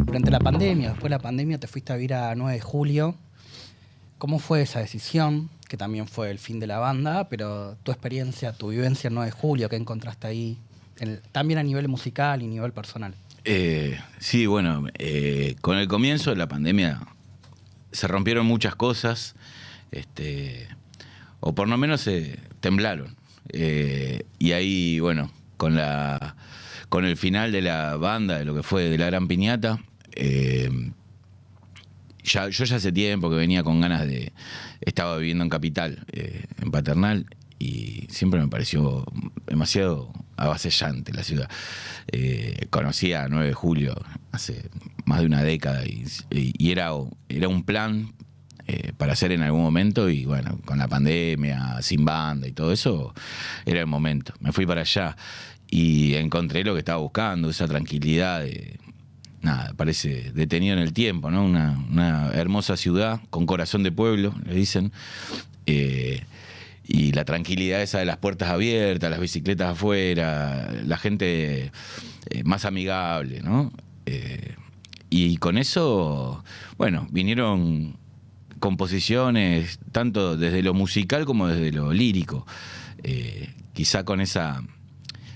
Durante la pandemia, después de la pandemia, te fuiste a vivir a 9 de julio. ¿Cómo fue esa decisión? Que también fue el fin de la banda, pero tu experiencia, tu vivencia en 9 de julio, ¿qué encontraste ahí? También a nivel musical y nivel personal. Sí, bueno, con el comienzo de la pandemia se rompieron muchas cosas, o por lo menos temblaron. Y ahí, bueno, con el final de la banda, de lo que fue de La Gran Piñata, yo ya hace tiempo que venía con ganas de... Estaba viviendo en Capital, en Paternal, y siempre me pareció demasiado avasallante la ciudad. Conocí a 9 de julio hace más de una década y era un plan para hacer en algún momento, y bueno, con la pandemia, sin banda y todo eso, era el momento. Me fui para allá y encontré lo que estaba buscando, esa tranquilidad de... Nada, parece detenido en el tiempo, ¿no? Una hermosa ciudad con corazón de pueblo, le dicen. Y la tranquilidad esa de las puertas abiertas, las bicicletas afuera, la gente más amigable, ¿no? Y con eso, bueno, vinieron composiciones tanto desde lo musical como desde lo lírico. Quizá con esa...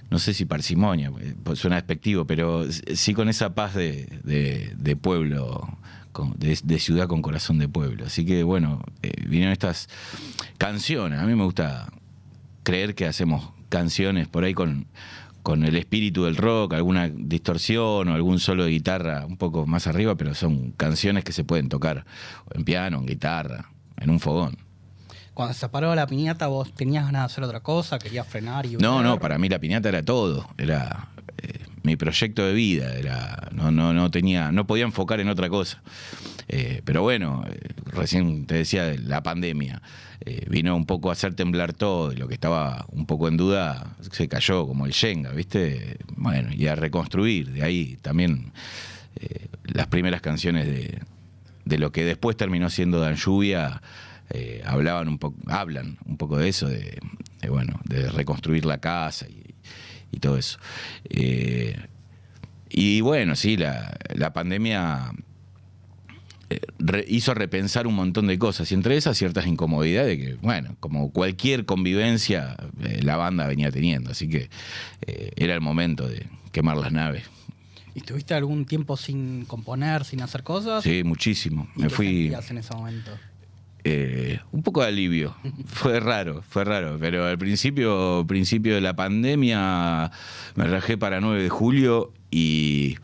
No sé si parsimonia, suena despectivo, pero sí con esa paz de pueblo, de ciudad con corazón de pueblo. Así que bueno, vinieron estas canciones. A mí me gusta creer que hacemos canciones por ahí con el espíritu del rock, alguna distorsión o algún solo de guitarra un poco más arriba, pero son canciones que se pueden tocar en piano, en guitarra, en un fogón. Cuando se paró la piñata, ¿vos tenías ganas de hacer otra cosa? ¿Querías frenar y volver? No, para mí la piñata era todo. Era mi proyecto de vida. No podía enfocar en otra cosa. Pero bueno, recién te decía, la pandemia vino un poco a hacer temblar todo, y lo que estaba un poco en duda se cayó como el Shenga, ¿viste? Bueno, y a reconstruir. De ahí también las primeras canciones de lo que después terminó siendo Dan Lluvia. Hablan un poco de eso, de reconstruir la casa y todo eso. Y bueno, sí, la pandemia hizo repensar un montón de cosas, y entre esas ciertas incomodidades que, bueno, como cualquier convivencia, la banda venía teniendo, así que era el momento de quemar las naves. ¿Y estuviste algún tiempo sin componer, sin hacer cosas? Sí, muchísimo. ¿Y qué sentías en ese momento? Un poco de alivio. Fue raro, pero al principio de la pandemia me rajé para 9 de julio, y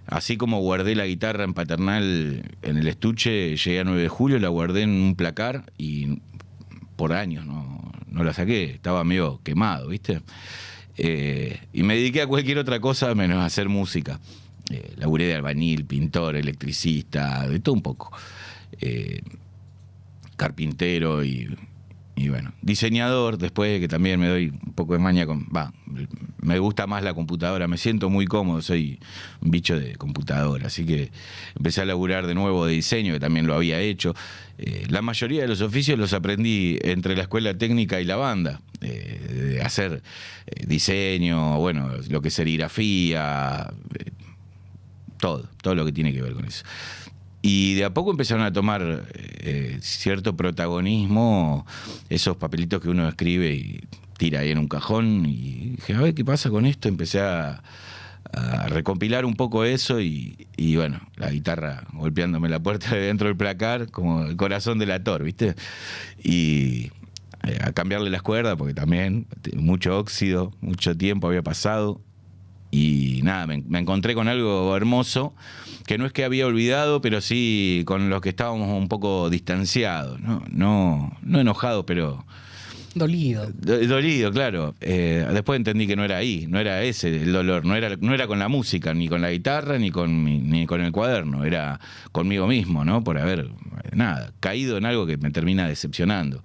así como guardé la guitarra en Paternal en el estuche, llegué a 9 de julio, la guardé en un placar y por años no la saqué, estaba medio quemado, ¿viste? Y me dediqué a cualquier otra cosa menos a hacer música. Laburé de albañil, pintor, electricista, de todo un poco. Carpintero y bueno, diseñador, después, que también me doy un poco de maña me gusta más la computadora, me siento muy cómodo, soy un bicho de computadora, así que empecé a laburar de nuevo de diseño, que también lo había hecho. La mayoría de los oficios los aprendí entre la escuela técnica y la banda, de hacer diseño, bueno, lo que es serigrafía, todo lo que tiene que ver con eso. Y de a poco empezaron a tomar cierto protagonismo esos papelitos que uno escribe y tira ahí en un cajón. Y dije, a ver qué pasa con esto. Empecé a recompilar un poco eso y bueno, la guitarra golpeándome la puerta de dentro del placar, como el corazón del ator, ¿viste? Y a cambiarle las cuerdas, porque también mucho óxido, mucho tiempo había pasado. Y nada, me encontré con algo hermoso, que no es que había olvidado, pero sí con los que estábamos un poco distanciados, no enojados, pero... Dolido. Dolido, claro. Después entendí que no era ahí, no era ese el dolor, no era con la música, ni con la guitarra, ni con el cuaderno, era conmigo mismo, ¿no? Por haber, caído en algo que me termina decepcionando.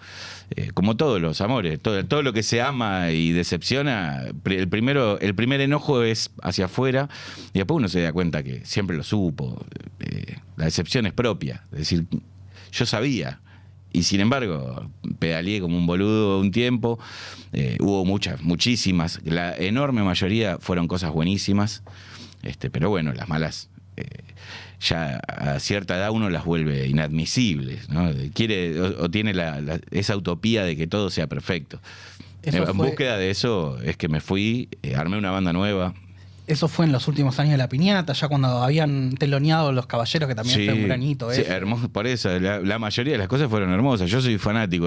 Como todos los amores, todo lo que se ama y decepciona, el primer enojo es hacia afuera, y después uno se da cuenta que siempre lo supo. La decepción es propia, es decir, yo sabía. Y sin embargo, pedaleé como un boludo un tiempo. Hubo muchísimas. La enorme mayoría fueron cosas buenísimas. Pero bueno, las malas, ya a cierta edad uno las vuelve inadmisibles, ¿no? Quiere o tiene esa utopía de que todo sea perfecto. En búsqueda de eso es que me fui, armé una banda nueva. Eso fue en los últimos años de La Piñata, ya cuando habían teloneado Los Caballeros, que también fue un gran hito. Sí, hermoso, por eso, la mayoría de las cosas fueron hermosas. Yo soy fanático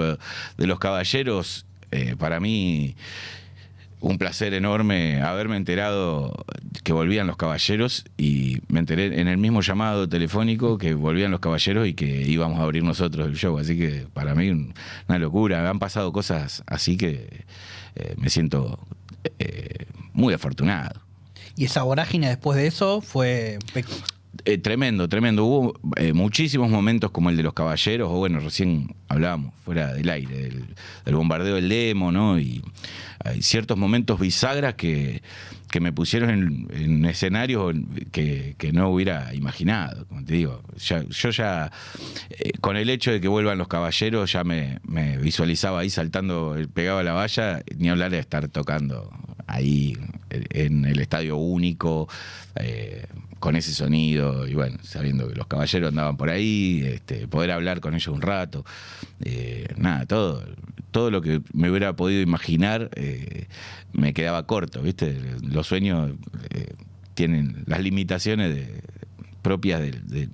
de Los Caballeros. Para mí, un placer enorme haberme enterado que volvían Los Caballeros, y me enteré en el mismo llamado telefónico que volvían Los Caballeros y que íbamos a abrir nosotros el show. Así que para mí una locura. Han pasado cosas así que me siento muy afortunado. Y esa vorágine después de eso fue... Tremendo, tremendo. Hubo muchísimos momentos como el de Los Caballeros, o bueno, recién hablábamos fuera del aire, del bombardeo del demo, ¿no? Y hay ciertos momentos bisagras que me pusieron en escenarios que no hubiera imaginado, como te digo. Yo ya, con el hecho de que vuelvan Los Caballeros, ya me visualizaba ahí saltando, pegado a la valla, ni hablar de estar tocando ahí en el Estadio Único, con ese sonido, y bueno, sabiendo que Los Caballeros andaban por ahí, poder hablar con ellos un rato, nada, todo lo que me hubiera podido imaginar me quedaba corto, ¿viste? Los sueños tienen las limitaciones propias de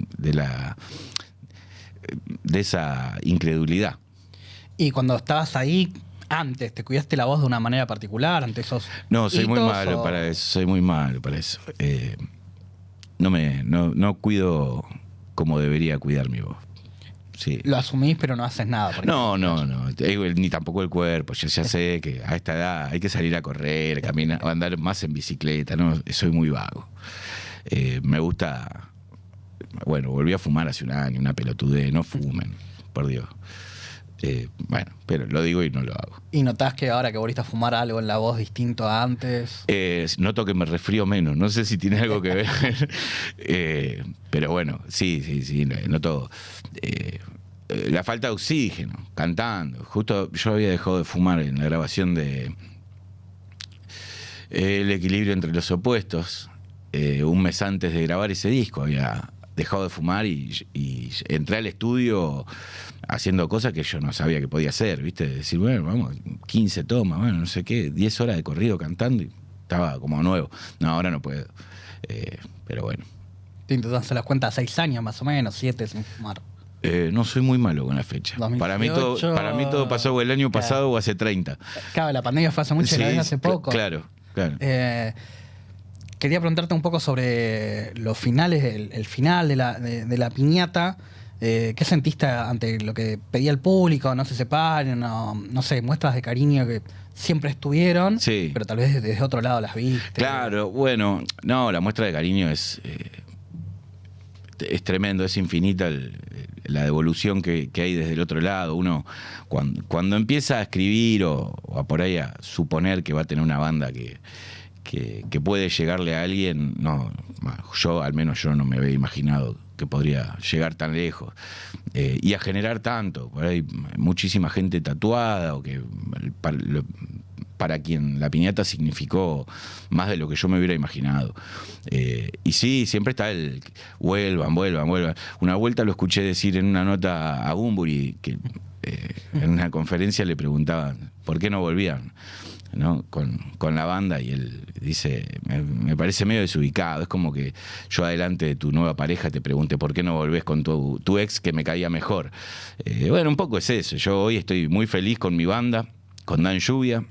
esa incredulidad. Y cuando estabas ahí, antes, ¿te cuidaste la voz de una manera particular ante esos No, soy muy malo o... para eso, soy muy malo para eso. No cuido como debería cuidar mi voz. Sí. Lo asumís, pero no haces nada. No. Ni tampoco el cuerpo. Yo ya sé que a esta edad hay que salir a correr, caminar, o andar más en bicicleta, ¿no? Soy muy vago. Me gusta... Bueno, volví a fumar hace un año, una pelotudez. No fumen, por Dios. Bueno, pero lo digo y no lo hago. ¿Y notás que ahora que volviste a fumar algo en la voz distinto a antes? Noto que me resfrío menos. No sé si tiene algo que ver. Pero bueno, sí, noto la falta de oxígeno, cantando. Justo yo había dejado de fumar en la grabación de El equilibrio entre los opuestos. Un mes antes de grabar ese disco había dejado de fumar y entré al estudio haciendo cosas que yo no sabía que podía hacer, ¿viste? Decir, bueno, vamos, 15 tomas, bueno, no sé qué, 10 horas de corrido cantando, y estaba como nuevo. No, ahora no puedo. Pero bueno. Te intentas hacer las cuentas 6 años más o menos, 7 sin fumar. No soy muy malo con la fecha. 2018, para mí todo pasó el año pasado o hace 30. Claro, la pandemia fue hace mucho y la vez hace poco. Claro. Quería preguntarte un poco sobre los finales, el final de la piñata. ¿Qué sentiste ante lo que pedía el público? No se separen, no sé, muestras de cariño que siempre estuvieron, sí, pero tal vez desde otro lado las viste. Claro, bueno, no, la muestra de cariño es tremendo, es infinita la devolución que hay desde el otro lado. Uno, cuando empieza a escribir o a por ahí a suponer que va a tener una banda que puede llegarle a alguien, no, al menos yo no me había imaginado que podría llegar tan lejos y a generar tanto. Por ahí muchísima gente tatuada, o que para quien la piñata significó más de lo que yo me hubiera imaginado. Y sí, siempre está el vuelvan. Una vuelta lo escuché decir en una nota a Bunbury, que en una conferencia le preguntaban por qué no volvían, ¿no? con la banda, y él dice, me parece medio desubicado, es como que yo adelante de tu nueva pareja te pregunte por qué no volvés con tu ex que me caía mejor. Bueno, un poco es eso. Yo hoy estoy muy feliz con mi banda, con Dan Lluvia,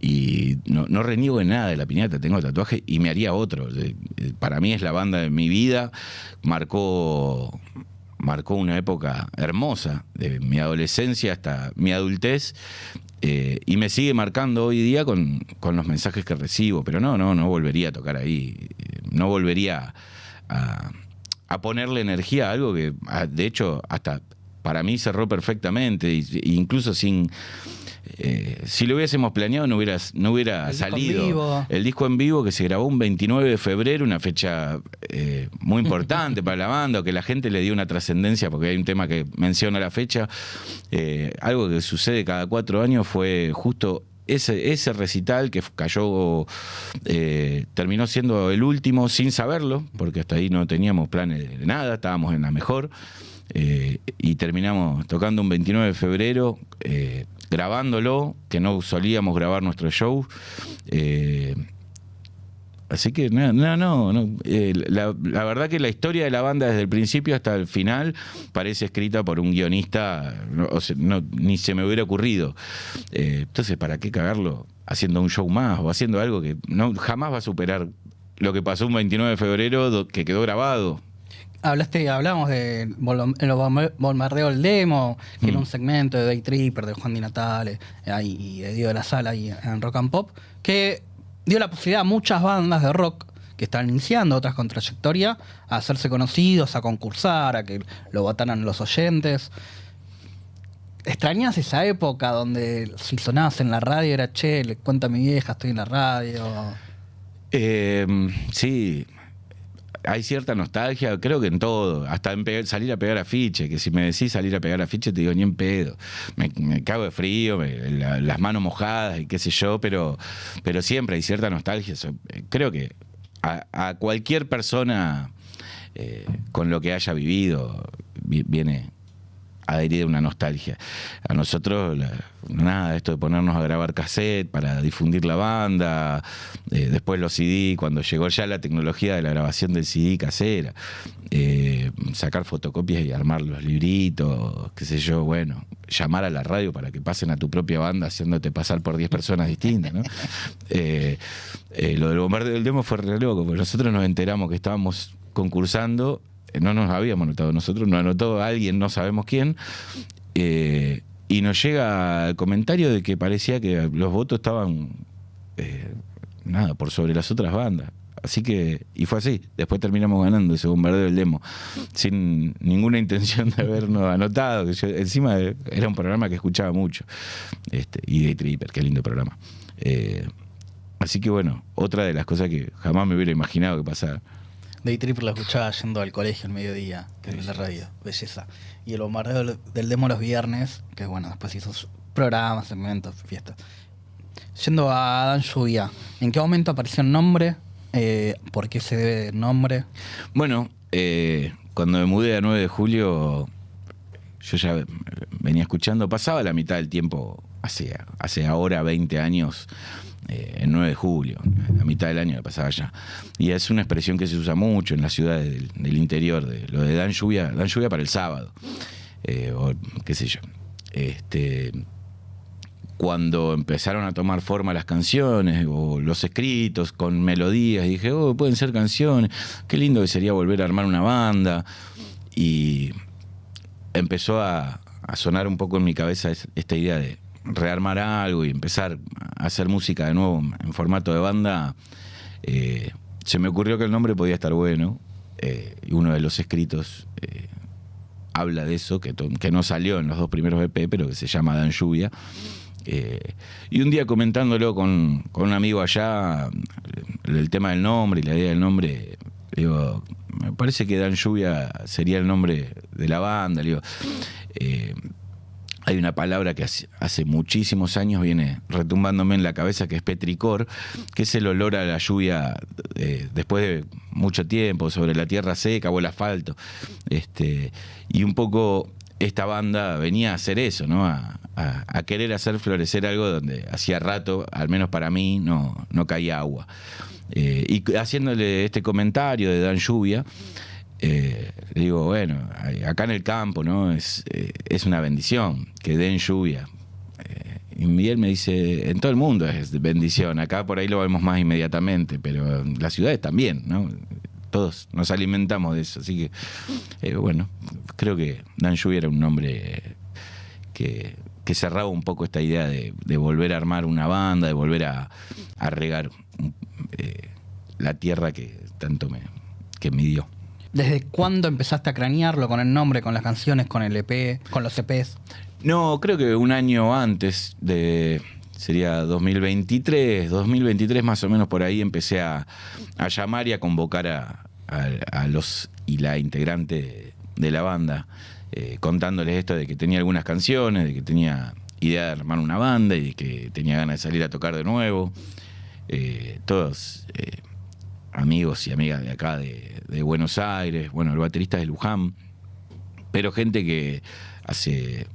y no reniego en nada de la piñata. Tengo tatuaje y me haría otro. Para mí es la banda de mi vida. Marcó una época hermosa, de mi adolescencia hasta mi adultez, y me sigue marcando hoy día con los mensajes que recibo. Pero no volvería a tocar ahí, no volvería a ponerle energía a algo que, de hecho, hasta para mí cerró perfectamente, incluso sin... si lo hubiésemos planeado no hubiera salido. El disco en vivo que se grabó un 29 de febrero, una fecha muy importante para la banda, o que la gente le dio una trascendencia, porque hay un tema que menciona la fecha. Algo que sucede cada 4 años fue justo ese recital que cayó, terminó siendo el último sin saberlo, porque hasta ahí no teníamos planes de nada, estábamos en la mejor, y terminamos tocando un 29 de febrero, grabándolo, que no solíamos grabar nuestro show. Así que la verdad que la historia de la banda desde el principio hasta el final parece escrita por un guionista, ni se me hubiera ocurrido. Entonces, ¿para qué cagarlo haciendo un show más o haciendo algo que jamás va a superar lo que pasó un 29 de febrero que quedó grabado? Hablamos de el bombardeo del demo, que era un segmento de Day Tripper, de Juan Di Natale y de Dio de la Sala ahí en Rock and Pop, que dio la posibilidad a muchas bandas de rock que están iniciando, otras con trayectoria, a hacerse conocidos, a concursar, a que lo votaran los oyentes. ¿Extrañas esa época donde si sonabas en la radio era, che, le cuenta a mi vieja, estoy en la radio? Sí. Hay cierta nostalgia, creo que en todo, hasta en salir a pegar afiche, que si me decís salir a pegar afiche te digo ni en pedo, me cago de frío, las manos mojadas y qué sé yo, pero siempre hay cierta nostalgia. Creo que a cualquier persona con lo que haya vivido viene adherida una nostalgia. A nosotros, nada, esto de ponernos a grabar cassette para difundir la banda, después los CD, cuando llegó ya la tecnología de la grabación del CD casera, sacar fotocopias y armar los libritos, qué sé yo, bueno, llamar a la radio para que pasen a tu propia banda haciéndote pasar por 10 personas distintas, ¿no? Lo del bombardeo del demo fue re loco, porque nosotros nos enteramos que estábamos concursando. No nos habíamos anotado nosotros, nos anotó alguien, no sabemos quién, y nos llega el comentario de que parecía que los votos estaban por sobre las otras bandas. Así que, y fue así, después terminamos ganando ese bombardeo del demo, sin ninguna intención de habernos anotado, que yo, encima era un programa que escuchaba mucho, y Day Tripper, qué lindo programa. Así que bueno, otra de las cosas que jamás me hubiera imaginado que pasara. Day Tripper lo escuchaba yendo al colegio al mediodía, en la radio, belleza. Y el bombardeo del demo los viernes, que bueno, después hizo programas, segmentos, fiestas. Yendo a Dan Lluvia, ¿en qué momento apareció el nombre? ¿Por qué se debe el nombre? Bueno, cuando me mudé a 9 de julio, yo ya venía escuchando, pasaba la mitad del tiempo, hace ahora 20 años, en 9 de julio, la mitad del año la pasaba allá. Y es una expresión que se usa mucho en las ciudades del interior, de lo de dan lluvia para el sábado, o qué sé yo. Cuando empezaron a tomar forma las canciones o los escritos con melodías, dije, pueden ser canciones, qué lindo que sería volver a armar una banda. Y empezó a sonar un poco en mi cabeza esta idea de rearmar algo y empezar a hacer música de nuevo en formato de banda. Se me ocurrió que el nombre podía estar bueno, y uno de los escritos habla de eso, que no salió en los 2 primeros EP, pero que se llama Dan Lluvia. Y un día comentándolo con un amigo allá, el tema del nombre y la idea del nombre, digo, me parece que Dan Lluvia sería el nombre de la banda. Digo, hay una palabra que hace muchísimos años viene retumbándome en la cabeza, que es petricor, que es el olor a la lluvia después de mucho tiempo, sobre la tierra seca o el asfalto. Y un poco esta banda venía a hacer eso, ¿no? A querer hacer florecer algo donde hacía rato, al menos para mí, no caía agua. Y haciéndole este comentario de Dan Lluvia, le digo, bueno, acá en el campo, ¿no? Es una bendición que den lluvia. Y Miguel me dice, en todo el mundo es bendición, acá por ahí lo vemos más inmediatamente, pero en las ciudades también, ¿no? Todos nos alimentamos de eso, así que bueno, creo que Dan Lluvia era un nombre que cerraba un poco esta idea de volver a armar una banda, de volver a regar la tierra que tanto me dio. ¿Desde cuándo empezaste a cranearlo con el nombre, con las canciones, con el EP, con los EPs? No, creo que un año antes sería 2023 más o menos por ahí, empecé a llamar y a convocar a los y la integrante de la banda, contándoles esto de que tenía algunas canciones, de que tenía idea de armar una banda y de que tenía ganas de salir a tocar de nuevo. Todos amigos y amigas de acá de Buenos Aires, bueno, el baterista de Luján, pero gente que hace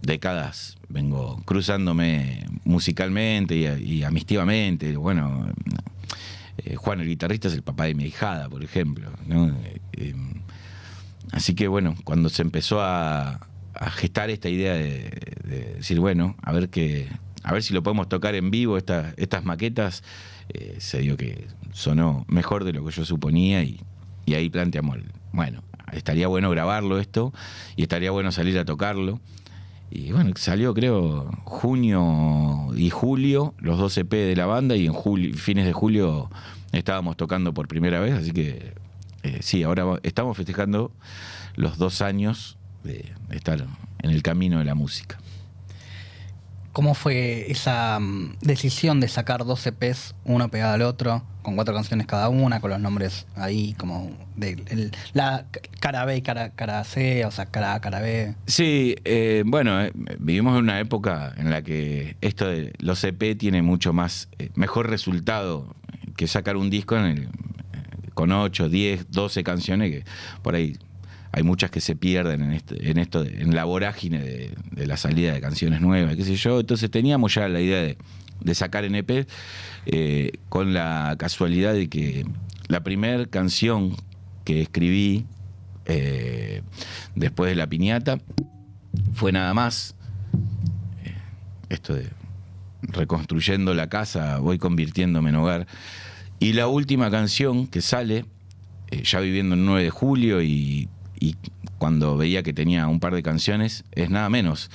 décadas vengo cruzándome musicalmente y amistivamente. Bueno, Juan, el guitarrista, es el papá de mi ahijada, por ejemplo, ¿no? Así que bueno, cuando se empezó a gestar esta idea de decir, bueno, a ver si lo podemos tocar en vivo, estas maquetas, se dio que sonó mejor de lo que yo suponía y ahí planteamos, bueno, estaría bueno grabarlo esto y estaría bueno salir a tocarlo. Y bueno, salió creo junio y julio, los 2 EP de la banda, y en fines de julio estábamos tocando por primera vez, así que sí, ahora estamos festejando los 2 años de estar en el camino de la música. ¿Cómo fue esa decisión de sacar 2 EPs, uno pegado al otro, con 4 canciones cada una, con los nombres ahí como de la cara B y cara C, o sea, cara A, cara B? Sí, bueno, vivimos en una época en la que esto de los EP tiene mucho más, mejor resultado que sacar un disco con 8, 10, 12 canciones, que por ahí hay muchas que se pierden en la vorágine de la salida de canciones nuevas, qué sé yo. Entonces teníamos ya la idea de sacar en EP, con la casualidad de que la primera canción que escribí después de La Piñata fue Nada Más. Esto de reconstruyendo la casa, voy convirtiéndome en hogar. Y la última canción que sale, ya viviendo en 9 de julio y cuando veía que tenía un par de canciones, es Nada Menos.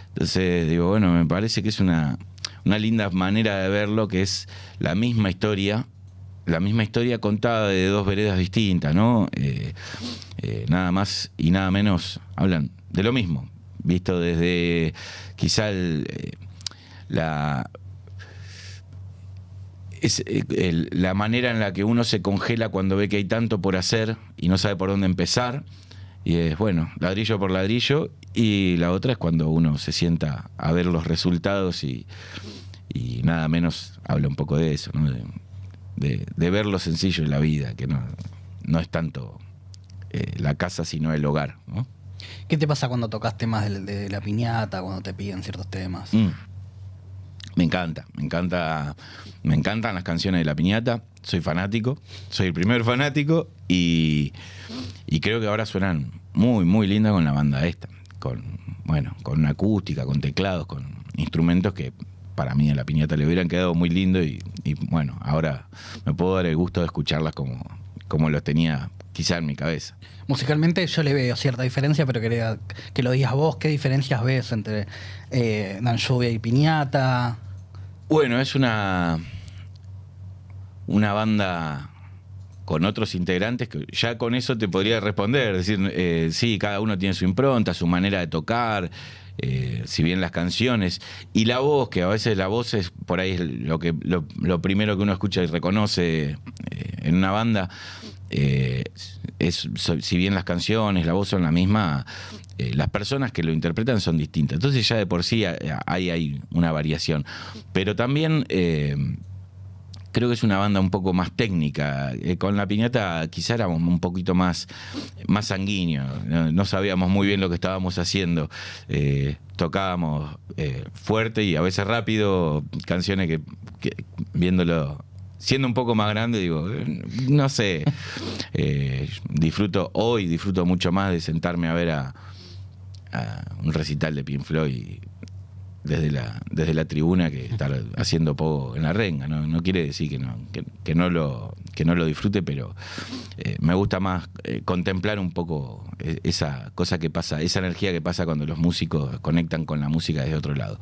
Entonces digo, bueno, me parece que es una linda manera de verlo, que es la misma historia contada de 2 veredas distintas, ¿no? Nada más y nada menos hablan de lo mismo, visto desde quizá la manera en la que uno se congela cuando ve que hay tanto por hacer y no sabe por dónde empezar. Y es, bueno, ladrillo por ladrillo. Y la otra es cuando uno se sienta a ver los resultados y Nada Menos habla un poco de eso, ¿no? De ver lo sencillo de la vida, que no es tanto la casa, sino el hogar, ¿no? ¿Qué te pasa cuando tocas temas de La Piñata, cuando te piden ciertos temas? Me encantan las canciones de La Piñata, soy fanático, soy el primer fanático y creo que ahora suenan muy, muy lindas con la banda esta, con una acústica, con teclados, con instrumentos que para mí a La Piñata le hubieran quedado muy lindo y bueno, ahora me puedo dar el gusto de escucharlas como los tenía quizá en mi cabeza. Musicalmente yo le veo cierta diferencia, pero quería que lo digas vos. ¿Qué diferencias ves entre Dan Lluvia y Piñata? Bueno, es una banda con otros integrantes que ya con eso te podría responder, decir, sí, cada uno tiene su impronta, su manera de tocar, si bien las canciones y la voz, que a veces la voz es por ahí lo primero que uno escucha y reconoce en una banda, si bien las canciones, la voz son la misma, las personas que lo interpretan son distintas. Entonces ya de por sí hay una variación. Pero también creo que es una banda un poco más técnica. Con La Piñata quizá éramos un poquito más sanguíneos. No sabíamos muy bien lo que estábamos haciendo. Tocábamos fuerte y a veces rápido, canciones que viéndolo, siendo un poco más grande, digo, no sé, disfruto mucho más de sentarme a ver a un recital de Pink Floyd desde la tribuna que estar haciendo poco en la renga. No quiere decir que no lo disfrute, pero me gusta más contemplar un poco esa cosa que pasa, esa energía que pasa cuando los músicos conectan con la música desde otro lado.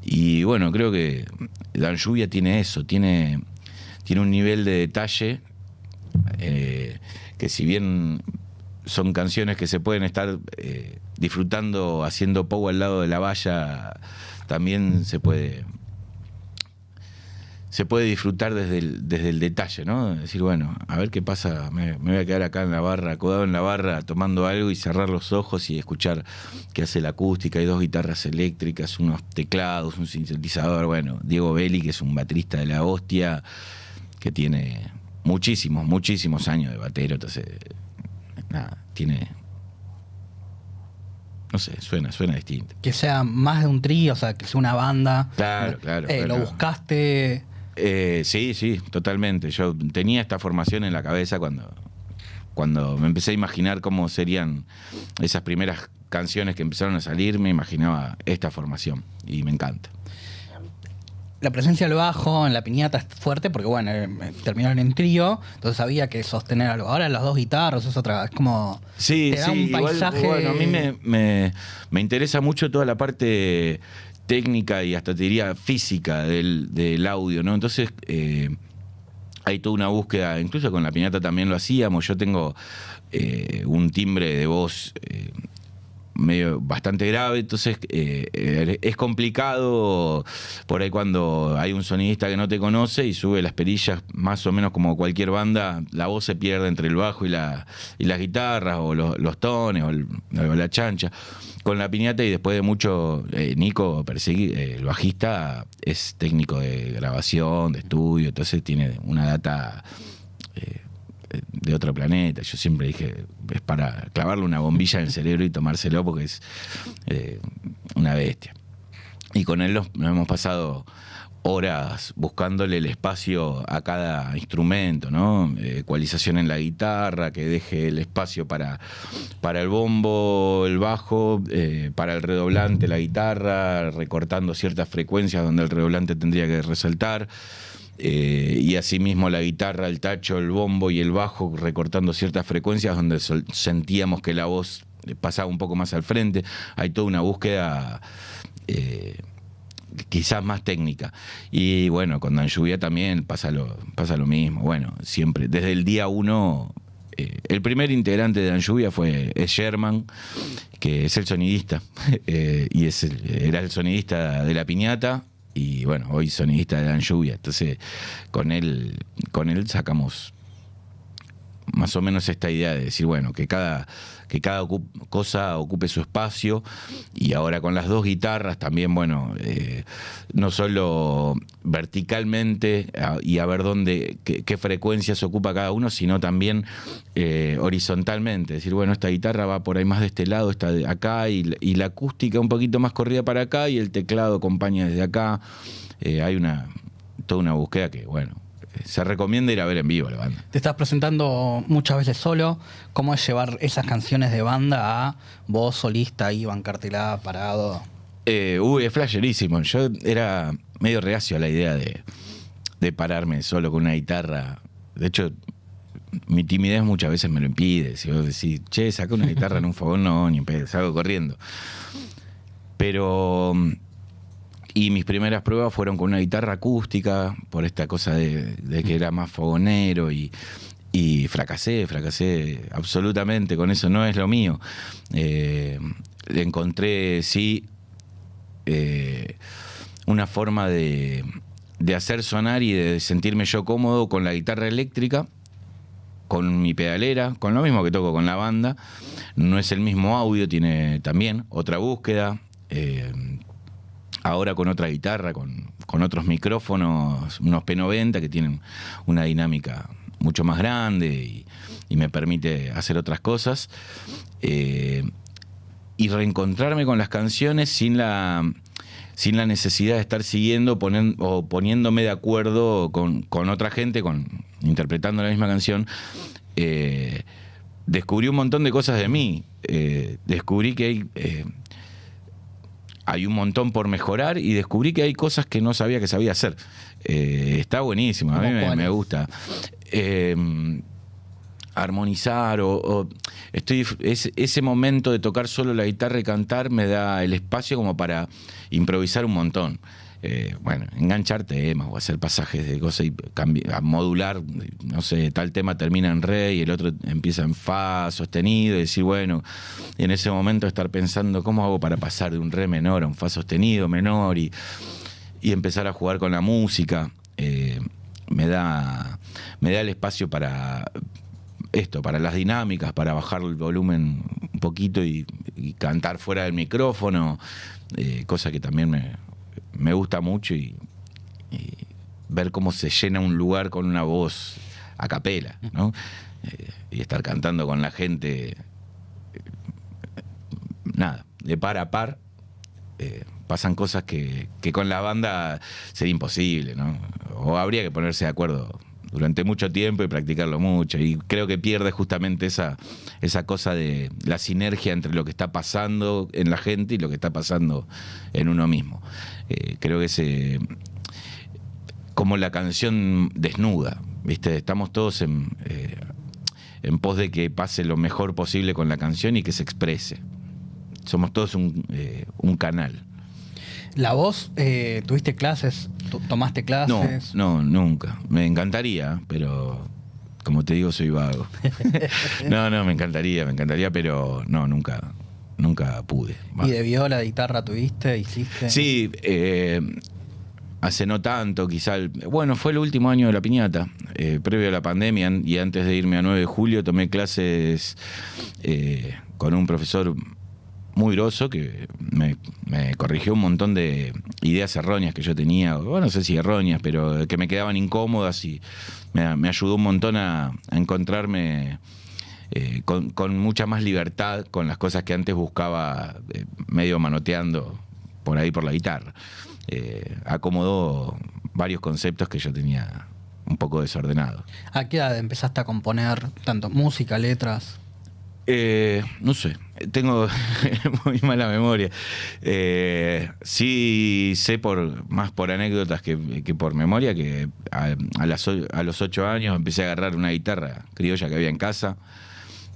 Y bueno, creo que Dan Lluvia tiene eso, tiene un nivel de detalle que si bien son canciones que se pueden estar disfrutando haciendo pogo al lado de la valla, también se puede disfrutar desde el detalle, ¿no? Decir, bueno, a ver qué pasa, me voy a quedar acá en la barra, acodado en la barra, tomando algo y cerrar los ojos y escuchar qué hace la acústica. Hay 2 guitarras eléctricas, unos teclados, un sintetizador. Bueno, Diego Belli, que es un baterista de la hostia, que tiene muchísimos años de batero, entonces, nada, tiene... No sé, suena distinto. Que sea más de un trío, o sea, que sea una banda. Claro. ¿Lo buscaste? Sí, totalmente. Yo tenía esta formación en la cabeza cuando me empecé a imaginar cómo serían esas primeras canciones que empezaron a salir, me imaginaba esta formación y me encanta. La presencia del bajo en la piñata es fuerte porque, bueno, terminaron en trío, entonces había que sostener algo. Ahora las 2 guitarras es otra, es como... Sí, te da un paisaje... Igual, bueno, a mí me interesa mucho toda la parte técnica y hasta te diría física del audio, ¿no? Entonces hay toda una búsqueda, incluso con la piñata también lo hacíamos. Yo tengo un timbre de voz bastante grave, entonces es complicado por ahí cuando hay un sonidista que no te conoce y sube las perillas, más o menos como cualquier banda, la voz se pierde entre el bajo y las guitarras, o los tones, o la chancha. Con la piñata, y después de mucho, Nico Persegui, el bajista, es técnico de grabación, de estudio, entonces tiene una data de otro planeta. Yo siempre dije, es para clavarle una bombilla en el cerebro y tomárselo, porque es una bestia. Y con él nos hemos pasado horas buscándole el espacio a cada instrumento, ¿no? Ecualización en la guitarra, que deje el espacio para el bombo, el bajo, para el redoblante, la guitarra, recortando ciertas frecuencias donde el redoblante tendría que resaltar. Y asimismo la guitarra, el tacho, el bombo y el bajo recortando ciertas frecuencias donde sentíamos que la voz pasaba un poco más al frente. Hay toda una búsqueda quizás más técnica. Y bueno, con Dan Lluvia también pasa lo mismo. Bueno, siempre, desde el día 1, el primer integrante de Dan Lluvia es Sherman, que es el sonidista, y era el sonidista de la piñata. Y bueno, hoy sonidista de Dan Lluvia. Entonces, con él sacamos más o menos esta idea de decir, bueno, que cada cosa ocupe su espacio. Y ahora con las 2 guitarras también, bueno, no solo verticalmente y a ver qué frecuencias ocupa cada uno, sino también horizontalmente. Es decir, bueno, esta guitarra va por ahí más de este lado, esta de acá, y la acústica un poquito más corrida para acá, y el teclado acompaña desde acá. Hay toda una búsqueda que, bueno, se recomienda ir a ver en vivo la banda. Te estás presentando muchas veces solo. ¿Cómo es llevar esas canciones de banda a vos solista ahí, bancártela, parado? Es flasherísimo. Yo era medio reacio a la idea de pararme solo con una guitarra. De hecho, mi timidez muchas veces me lo impide. Si vos decís, che, saca una guitarra en un fogón, no, ni en pedo, salgo corriendo. Pero... Y mis primeras pruebas fueron con una guitarra acústica, por esta cosa de que era más fogonero, y fracasé absolutamente con eso. No es lo mío. Le encontré, sí, una forma de hacer sonar y de sentirme yo cómodo con la guitarra eléctrica, con mi pedalera, con lo mismo que toco con la banda. No es el mismo audio, tiene también otra búsqueda. Ahora con otra guitarra, con otros micrófonos, unos P90 que tienen una dinámica mucho más grande y me permite hacer otras cosas. Y reencontrarme con las canciones sin la necesidad de estar siguiendo o poniéndome de acuerdo con otra gente, interpretando la misma canción. Descubrí un montón de cosas de mí. Descubrí que hay un montón por mejorar, y descubrí que hay cosas que no sabía que sabía hacer. Está buenísimo, a mí me gusta. Armonizar ese momento de tocar solo la guitarra y cantar me da el espacio como para improvisar un montón. bueno, enganchar temas o hacer pasajes de cosas y a modular, no sé, tal tema termina en re y el otro empieza en fa sostenido y decir, bueno, y en ese momento estar pensando cómo hago para pasar de un re menor a un fa sostenido menor y empezar a jugar con la música. Me da el espacio para esto, para las dinámicas, para bajar el volumen un poquito y cantar fuera del micrófono, cosa que también me gusta mucho y ver cómo se llena un lugar con una voz a capela, ¿no? Y estar cantando con la gente, nada, de par a par. Pasan cosas que con la banda sería imposible, ¿no? O habría que ponerse de acuerdo durante mucho tiempo y practicarlo mucho. Y creo que pierde justamente esa cosa de la sinergia entre lo que está pasando en la gente y lo que está pasando en uno mismo. Creo que como la canción desnuda, ¿viste? Estamos todos en pos de que pase lo mejor posible con la canción y que se exprese. Somos todos un canal. ¿La voz, tuviste clases? ¿Tomaste clases? No, nunca. Me encantaría, pero como te digo, soy vago. No, me encantaría, pero no, nunca pude. ¿Y de viola, de guitarra tuviste, hiciste? Sí, hace no tanto, quizá. Bueno, fue el último año de la piñata, previo a la pandemia, y antes de irme a 9 de julio tomé clases con un profesor muy groso que me corrigió un montón de ideas erróneas que yo tenía, bueno, no sé si erróneas, pero que me quedaban incómodas y me ayudó un montón a encontrarme con mucha más libertad con las cosas que antes buscaba medio manoteando por ahí por la guitarra. Acomodó varios conceptos que yo tenía un poco desordenados. ¿A qué edad empezaste a componer tanto música, letras? No sé, tengo muy mala memoria. Sí sé más por anécdotas que por memoria que a los 8 años empecé a agarrar una guitarra criolla que había en casa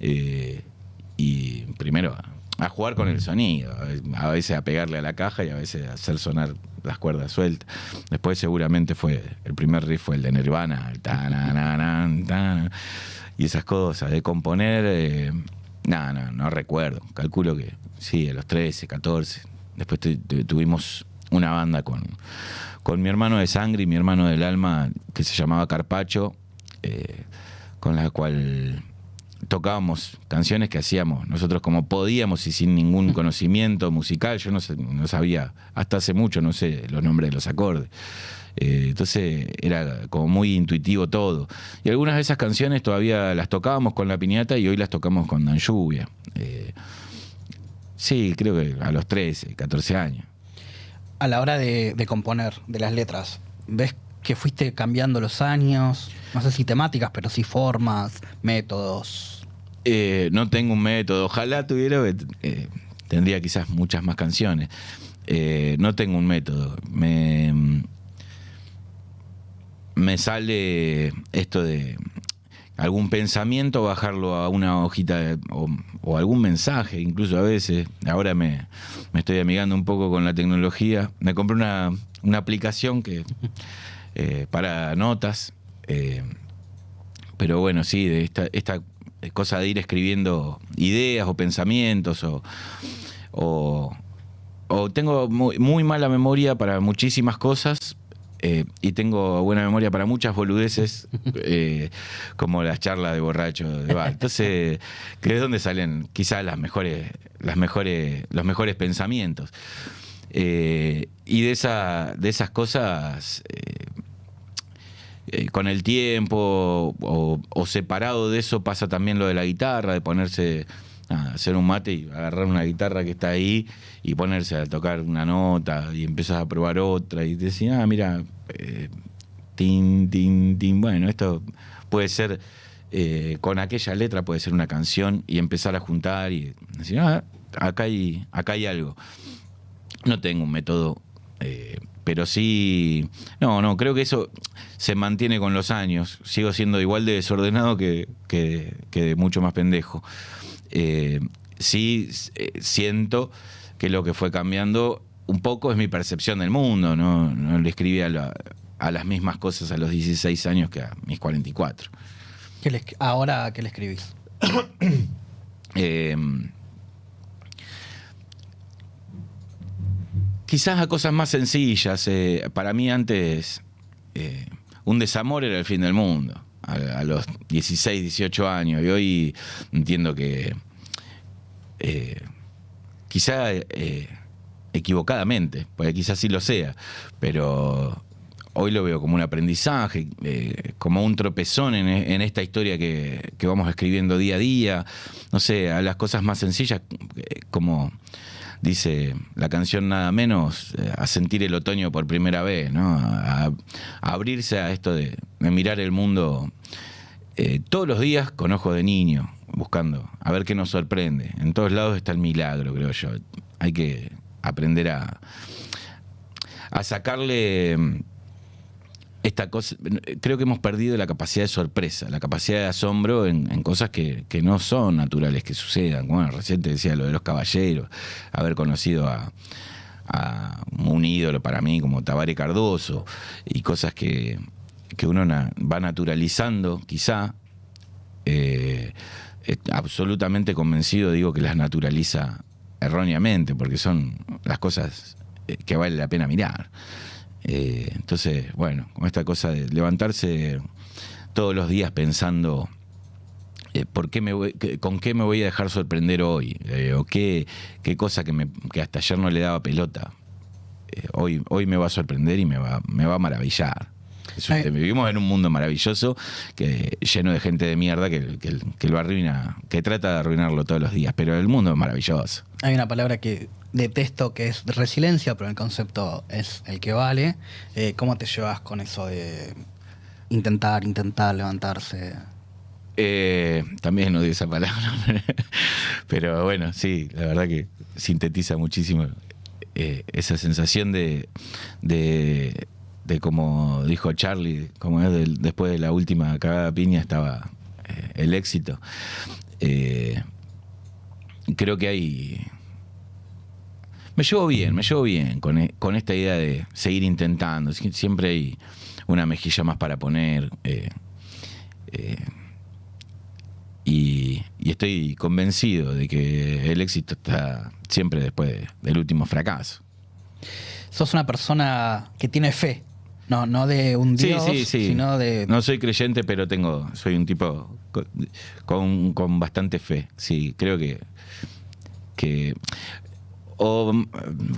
y primero a jugar con el sonido, a veces a pegarle a la caja y a veces a hacer sonar las cuerdas sueltas. Después seguramente el primer riff fue el de Nirvana, el tan, tan, y esas cosas de componer. No recuerdo. Calculo que sí, a los 13, 14. Después tuvimos una banda con mi hermano de sangre y mi hermano del alma que se llamaba Carpacho, con la cual tocábamos canciones que hacíamos nosotros como podíamos y sin ningún conocimiento musical. Yo no sabía, hasta hace mucho no sé los nombres de los acordes. Entonces era como muy intuitivo todo. Y algunas de esas canciones todavía las tocábamos con la piñata y hoy las tocamos con Dan Lluvia. Sí, creo que a los 13, 14 años. A la hora de componer, de las letras, ¿ves que fuiste cambiando los años? No sé si temáticas, pero sí formas, métodos. No tengo un método. Ojalá tuviera, tendría quizás muchas más canciones. No tengo un método. Me sale esto de algún pensamiento, bajarlo a una hojita o algún mensaje, incluso a veces. Ahora me estoy amigando un poco con la tecnología. Me compré una aplicación para notas, pero bueno, sí, de esta cosa de ir escribiendo ideas o pensamientos o tengo muy mala memoria para muchísimas cosas. Y tengo buena memoria para muchas boludeces, como las charlas de borracho de bar. Entonces, que es donde salen quizás los mejores pensamientos. Y de esas cosas, con el tiempo o separado de eso pasa también lo de la guitarra, de ponerse a hacer un mate y agarrar una guitarra que está ahí y ponerse a tocar una nota y empezás a probar otra y te decís, mira, tin, tin, tin, bueno, esto puede ser, con aquella letra puede ser una canción, y empezar a juntar y decir, acá hay algo. No tengo un método, pero sí, no, creo que eso se mantiene con los años. Sigo siendo igual de desordenado que mucho más pendejo. Sí, siento que lo que fue cambiando un poco es mi percepción del mundo, no le escribí a las mismas cosas a los 16 años que a mis 44. ¿Ahora qué le escribís? Quizás a cosas más sencillas. Para mí antes un desamor era el fin del mundo, a los 16, 18 años, y hoy entiendo que quizá equivocadamente, porque quizás sí lo sea, pero hoy lo veo como un aprendizaje, como un tropezón en esta historia que vamos escribiendo día a día. No sé, a las cosas más sencillas, como dice la canción Nada Menos, a sentir el otoño por primera vez, ¿no? A abrirse a esto de mirar el mundo todos los días con ojos de niño, buscando a ver qué nos sorprende. En todos lados está el milagro, creo yo. Hay que aprender a sacarle esta cosa. Creo que hemos perdido la capacidad de sorpresa, la capacidad de asombro en cosas que no son naturales que sucedan. Bueno, recién te decía lo de los caballeros, haber conocido a un ídolo para mí como Tabaré Cardoso, y cosas que uno va naturalizando, quizá. Absolutamente convencido, digo, que las naturaliza erróneamente, porque son las cosas que vale la pena mirar. Entonces, bueno, con esta cosa de levantarse todos los días pensando con qué me voy a dejar sorprender hoy, o qué cosa que hasta ayer no le daba pelota, hoy me va a sorprender y me va a maravillar. Vivimos en un mundo maravilloso, lleno de gente de mierda que lo arruina, que trata de arruinarlo todos los días, pero el mundo es maravilloso. Hay una palabra que detesto, que es resiliencia, pero el concepto es el que vale. ¿Cómo te llevas con eso de intentar levantarse? También odio esa palabra, pero bueno, sí, la verdad que sintetiza muchísimo esa sensación de como dijo Charlie, como es después de la última cagada piña estaba el éxito. Creo que hay... Me llevo bien con esta idea de seguir intentando. Siempre hay una mejilla más para poner. Y estoy convencido de que el éxito está siempre después del último fracaso. Sos una persona que tiene fe. No de un Dios, sí. sino de... No soy creyente, pero soy un tipo con bastante fe. Sí, creo que o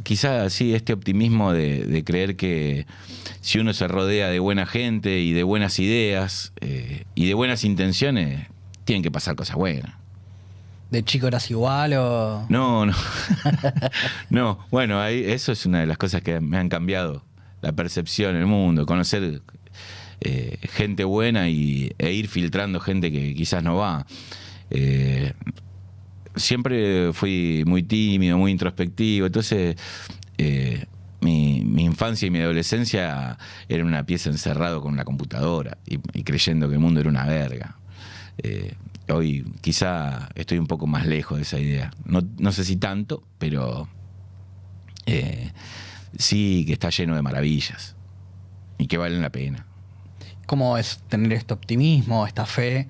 quizás sí, este optimismo de creer que si uno se rodea de buena gente y de buenas ideas y de buenas intenciones, tienen que pasar cosas buenas. ¿De chico eras igual o...? No. No, bueno, eso es una de las cosas que me han cambiado la percepción del mundo, conocer gente buena e ir filtrando gente que quizás no va. Siempre fui muy tímido, muy introspectivo, entonces mi infancia y mi adolescencia era una pieza encerrado con una computadora y creyendo que el mundo era una verga. Hoy quizá estoy un poco más lejos de esa idea. No sé si tanto, pero sí que está lleno de maravillas y que valen la pena. ¿Cómo es tener este optimismo, esta fe,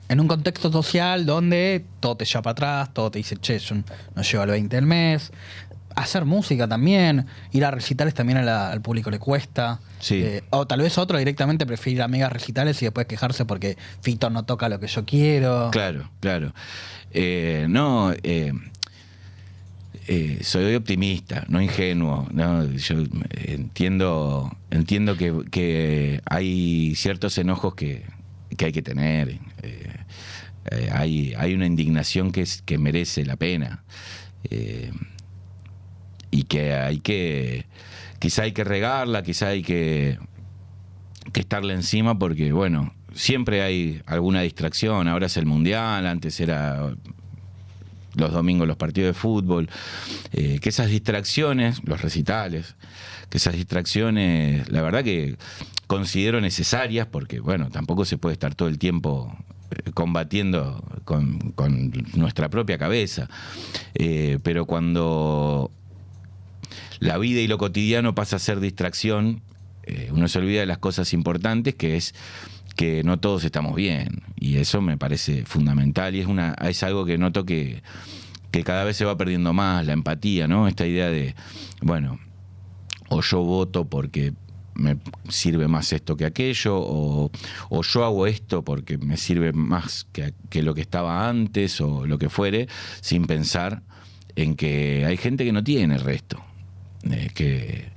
en un contexto social donde todo te lleva para atrás, todo te dice, che, yo no llego al 20 del mes? Hacer música también, ir a recitales también al público le cuesta. Sí. O tal vez otro directamente prefiere ir a mega recitales y después quejarse porque Fito no toca lo que yo quiero. Claro. Soy optimista, no ingenuo, ¿no? Yo entiendo que hay ciertos enojos que hay que tener. Hay una indignación que merece la pena. Y que quizá hay que regarla, quizá hay que estarle encima, porque bueno, siempre hay alguna distracción. Ahora es el Mundial, antes era los domingos los partidos de fútbol. Que esas distracciones, los recitales, que esas distracciones, la verdad que considero necesarias, porque bueno, tampoco se puede estar todo el tiempo combatiendo con nuestra propia cabeza. Pero cuando la vida y lo cotidiano pasa a ser distracción, uno se olvida de las cosas importantes, que es que no todos estamos bien, y eso me parece fundamental, y es algo que noto que cada vez se va perdiendo más, la empatía, ¿no? Esta idea de, bueno, o yo voto porque me sirve más esto que aquello, o yo hago esto porque me sirve más que lo que estaba antes, o lo que fuere, sin pensar en que hay gente que no tiene el resto, que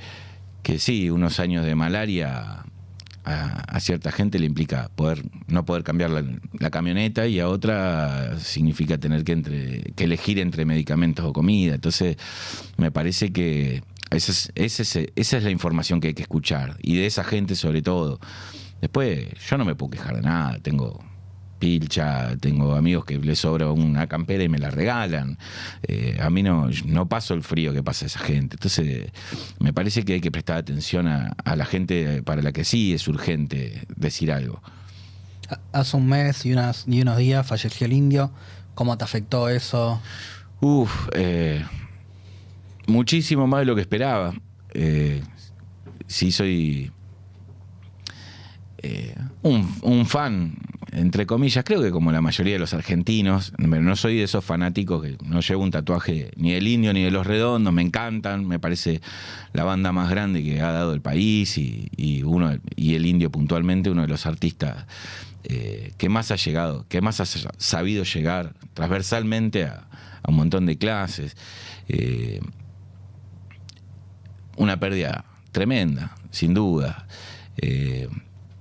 sí, unos años de malaria a cierta gente le implica no poder cambiar la camioneta, y a otra significa tener que elegir entre medicamentos o comida. Entonces me parece que esa es la información que hay que escuchar, y de esa gente sobre todo. Después yo no me puedo quejar de nada, tengo pilcha, tengo amigos que les sobra una campera y me la regalan. A mí no paso el frío que pasa esa gente. Entonces me parece que hay que prestar atención a la gente para la que sí es urgente decir algo. Hace un mes y unos días falleció el Indio. ¿Cómo te afectó eso? Muchísimo más de lo que esperaba. Sí, soy un fan, entre comillas, creo que como la mayoría de los argentinos, pero no soy de esos fanáticos que no llevo un tatuaje ni del Indio ni de Los Redondos, me encantan, me parece la banda más grande que ha dado el país, y el Indio puntualmente uno de los artistas que más ha llegado, que más ha sabido llegar transversalmente a un montón de clases. Una pérdida tremenda, sin duda.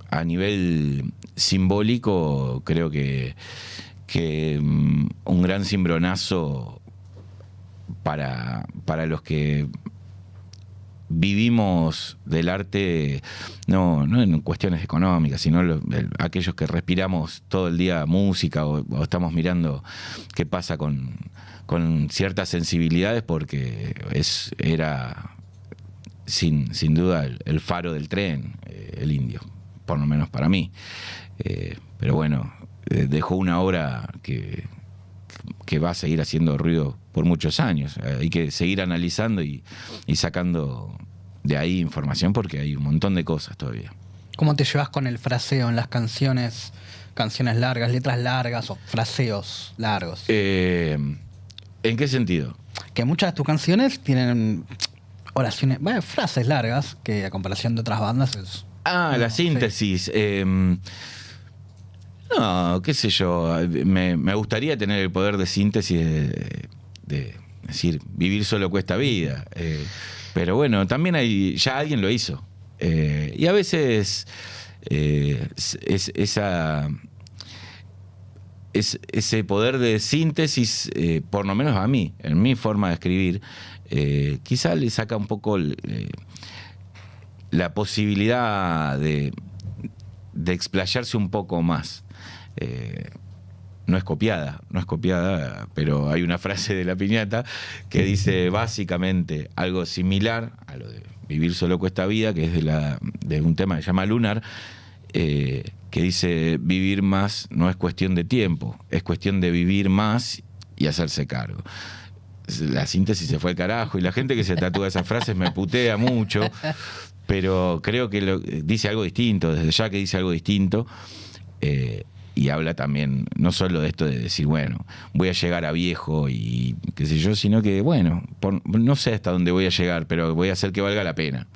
A nivel simbólico, creo que un gran cimbronazo para los que vivimos del arte, no en cuestiones económicas, sino aquellos que respiramos todo el día música, o estamos mirando qué pasa con ciertas sensibilidades, porque era sin duda el faro del tren, el Indio, por lo menos para mí. Pero bueno, dejó una obra que va a seguir haciendo ruido por muchos años. Hay que seguir analizando y sacando de ahí información, porque hay un montón de cosas todavía. ¿Cómo te llevas con el fraseo en las canciones largas, letras largas o fraseos largos? ¿En qué sentido? Que muchas de tus canciones tienen oraciones, frases largas, que a comparación de otras bandas es... La síntesis. Sí. No, qué sé yo. Me gustaría tener el poder de síntesis de decir, vivir solo cuesta vida. Pero bueno, también ya alguien lo hizo. Y a veces ese poder de síntesis, por lo menos a mí, en mi forma de escribir, quizá le saca un poco la posibilidad de explayarse un poco más. No es copiada, pero hay una frase de La Piñata que dice básicamente algo similar a lo de vivir solo cuesta vida, que es de un tema que se llama Lunar, que dice: vivir más no es cuestión de tiempo, es cuestión de vivir más y hacerse cargo. La síntesis se fue al carajo, y la gente que se tatúa esas frases me putea mucho, pero creo que dice algo distinto, desde ya que dice algo distinto, y habla también no solo de esto de decir, bueno, voy a llegar a viejo y qué sé yo, sino que, bueno, no sé hasta dónde voy a llegar, pero voy a hacer que valga la pena,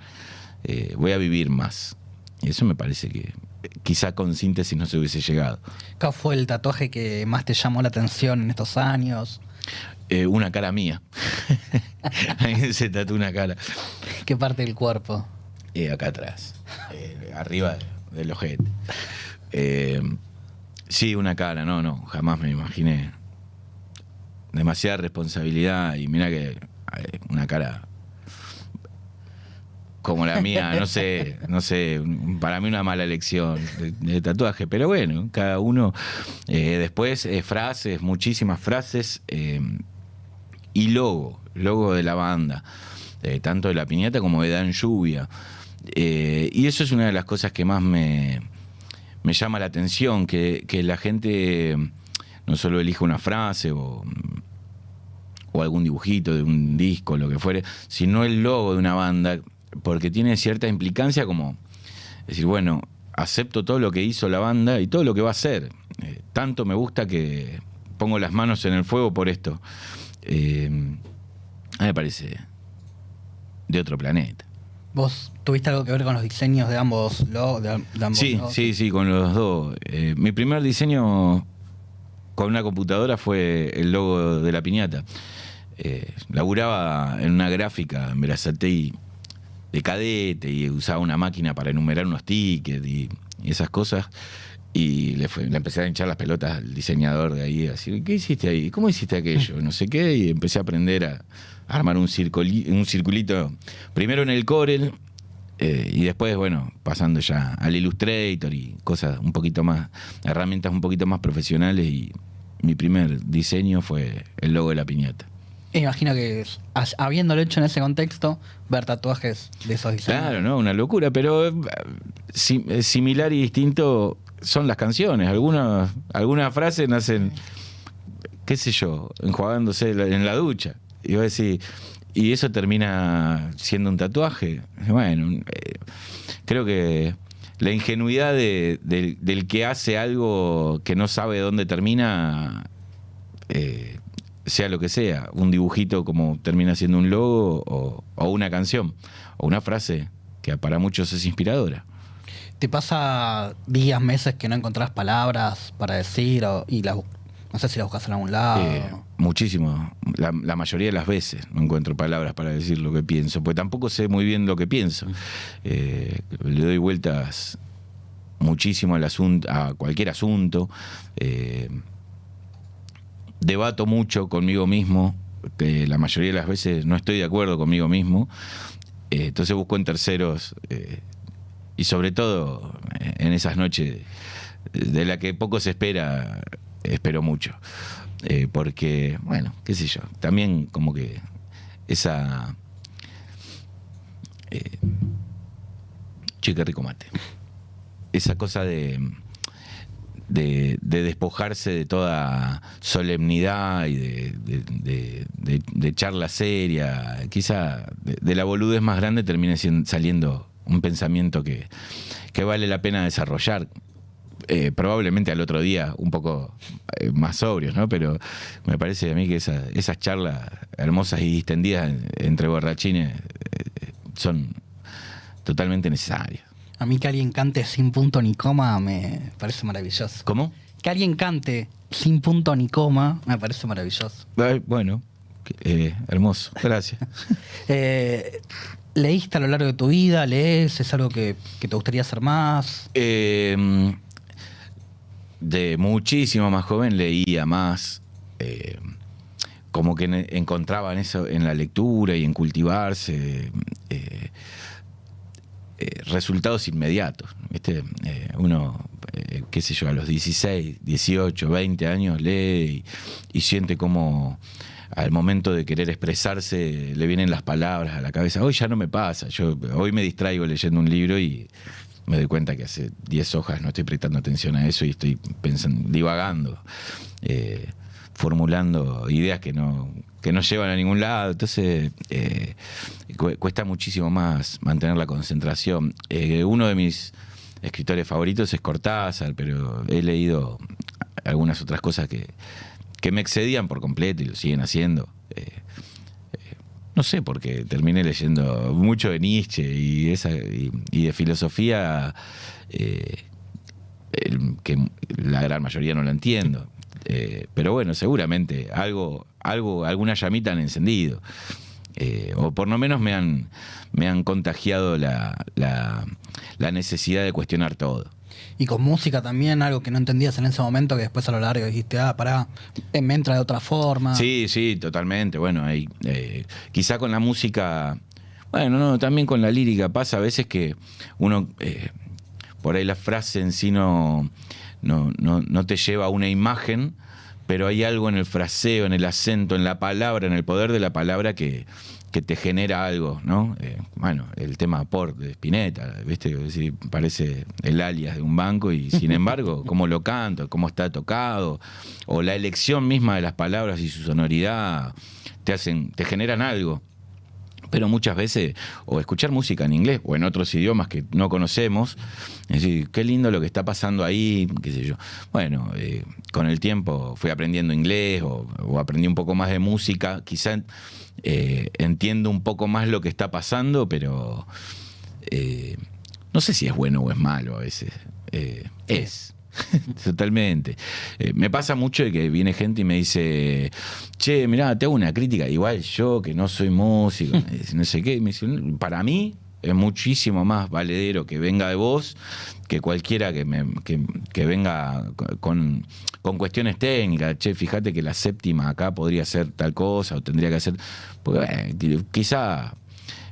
voy a vivir más. Y eso me parece que quizá con síntesis no se hubiese llegado. ¿Cuál fue el tatuaje que más te llamó la atención en estos años? Una cara mía. Alguien se tatuó una cara. ¿Qué parte del cuerpo? Acá atrás, arriba del ojete. Sí, una cara, no, jamás me imaginé. Demasiada responsabilidad, y mira que una cara como la mía, no sé, para mí una mala elección de tatuaje, pero bueno, cada uno. Después frases, muchísimas frases, y logo de la banda, tanto de La Piñata como de Dan Lluvia. Y eso es una de las cosas que más me llama la atención, que la gente no solo elija una frase o o algún dibujito de un disco, lo que fuere, sino el logo de una banda, porque tiene cierta implicancia como decir, bueno, acepto todo lo que hizo la banda y todo lo que va a hacer. Tanto me gusta que pongo las manos en el fuego por esto. A mí me parece de otro planeta. ¿Vos tuviste algo que ver con los diseños de ambos logos? De ambos Sí, logos? sí, con los dos. Mi primer diseño con una computadora fue el logo de la piñata. Laburaba en una gráfica en Berazategui de cadete y usaba una máquina para enumerar unos tickets y esas cosas. Y le empecé a hinchar las pelotas al diseñador de ahí, así, ¿qué hiciste ahí? ¿Cómo hiciste aquello? No sé qué, y empecé a aprender a armar un circulito, primero en el Corel, y después, bueno, pasando ya al Illustrator y cosas un poquito más, herramientas un poquito más profesionales, y mi primer diseño fue el logo de la piñata. Imagino que habiéndolo hecho en ese contexto, ver tatuajes de esos diseños. Claro, ¿no? Una locura, pero similar y distinto son las canciones. Algunas frases nacen, qué sé yo, enjuagándose en la ducha. Y vos decís, y eso termina siendo un tatuaje. Bueno, creo que la ingenuidad del que hace algo que no sabe dónde termina, sea lo que sea, un dibujito como termina siendo un logo, o una canción, o una frase que para muchos es inspiradora. ¿Te pasa días, meses que no encontrás palabras para decir y no sé si las buscas en algún lado? Muchísimo. La mayoría de las veces no encuentro palabras para decir lo que pienso, porque tampoco sé muy bien lo que pienso. Le doy vueltas muchísimo a cualquier asunto. Debato mucho conmigo mismo, que la mayoría de las veces no estoy de acuerdo conmigo mismo. Entonces busco en terceros, y sobre todo en esas noches de la que poco se espera, espero mucho. Porque, bueno, qué sé yo, también como que esa... Chica rico mate. Esa cosa de despojarse de toda solemnidad y de charla seria, quizá de la boludez más grande termine saliendo un pensamiento que vale la pena desarrollar, probablemente al otro día un poco más sobrios, ¿no? Pero me parece a mí que esas charlas hermosas y distendidas entre borrachines son totalmente necesarias. A mí que alguien cante sin punto ni coma me parece maravilloso. ¿Cómo? Que alguien cante sin punto ni coma me parece maravilloso. Bueno, hermoso, gracias. ¿Leíste a lo largo de tu vida? ¿Lees? ¿Es algo que te gustaría hacer más? De muchísimo más joven leía más. Como que encontraba en eso, en la lectura y en cultivarse, resultados inmediatos, ¿viste? Uno, qué sé yo, a los 16, 18, 20 años lee y siente como al momento de querer expresarse le vienen las palabras a la cabeza. Hoy ya no me pasa, hoy me distraigo leyendo un libro y me doy cuenta que hace 10 hojas no estoy prestando atención a eso y estoy pensando, divagando, formulando ideas que no llevan a ningún lado. Entonces cuesta muchísimo más mantener la concentración. Uno de mis escritores favoritos es Cortázar, pero he leído algunas otras cosas que me excedían por completo y lo siguen haciendo. No sé por qué terminé leyendo mucho de Nietzsche y de filosofía, que la gran mayoría no la entiendo. Pero bueno, seguramente alguna llamita han encendido, o por lo menos me han contagiado la necesidad de cuestionar todo. Y con música también, algo que no entendías en ese momento, que después a lo largo dijiste, pará, me entra de otra forma. Sí, totalmente. Bueno, quizá con la música, bueno, no, también con la lírica pasa a veces que uno, por ahí la frase en sí no te lleva a una imagen, pero hay algo en el fraseo, en el acento, en la palabra, en el poder de la palabra que te genera algo, ¿no? Bueno, el tema Por de Spinetta, ¿viste? Es decir, parece el alias de un banco y sin embargo, cómo lo canto, cómo está tocado, o la elección misma de las palabras y su sonoridad te generan algo. Pero muchas veces, o escuchar música en inglés o en otros idiomas que no conocemos, es decir, qué lindo lo que está pasando ahí, qué sé yo. Bueno, con el tiempo fui aprendiendo inglés o aprendí un poco más de música, quizá entiendo un poco más lo que está pasando, pero no sé si es bueno o es malo a veces. Es. Totalmente. Me pasa mucho de que viene gente y me dice, che, mirá, te hago una crítica, igual yo que no soy músico, no sé qué, me dice, para mí es muchísimo más valedero que venga de vos que cualquiera que venga con cuestiones técnicas. Che, fíjate que la séptima acá podría ser tal cosa o tendría que hacer, porque quizá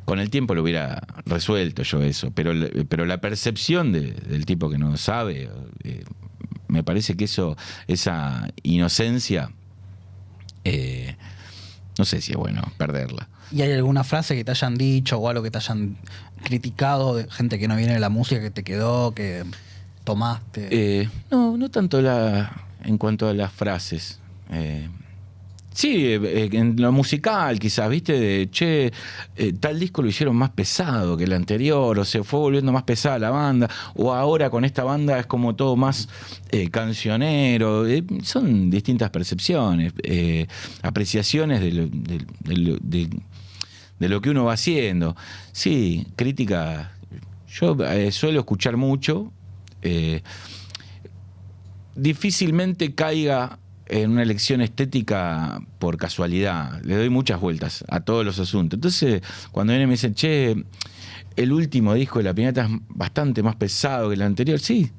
con el tiempo lo hubiera resuelto yo eso, pero la percepción del tipo que no sabe, me parece que esa inocencia, no sé si es bueno perderla. ¿Y hay alguna frase que te hayan dicho o algo que te hayan criticado de gente que no viene de la música que te quedó, que tomaste? No tanto en cuanto a las frases. Sí, en lo musical quizás, viste, de che, tal disco lo hicieron más pesado que el anterior, o se fue volviendo más pesada la banda, o ahora con esta banda es como todo más cancionero. Son distintas percepciones, apreciaciones de lo que uno va haciendo. Sí, crítica, yo suelo escuchar mucho, difícilmente caiga en una elección estética por casualidad. Le doy muchas vueltas a todos los asuntos. Entonces, cuando vienen y me dicen, che, el último disco de La Piñata es bastante más pesado que el anterior, sí,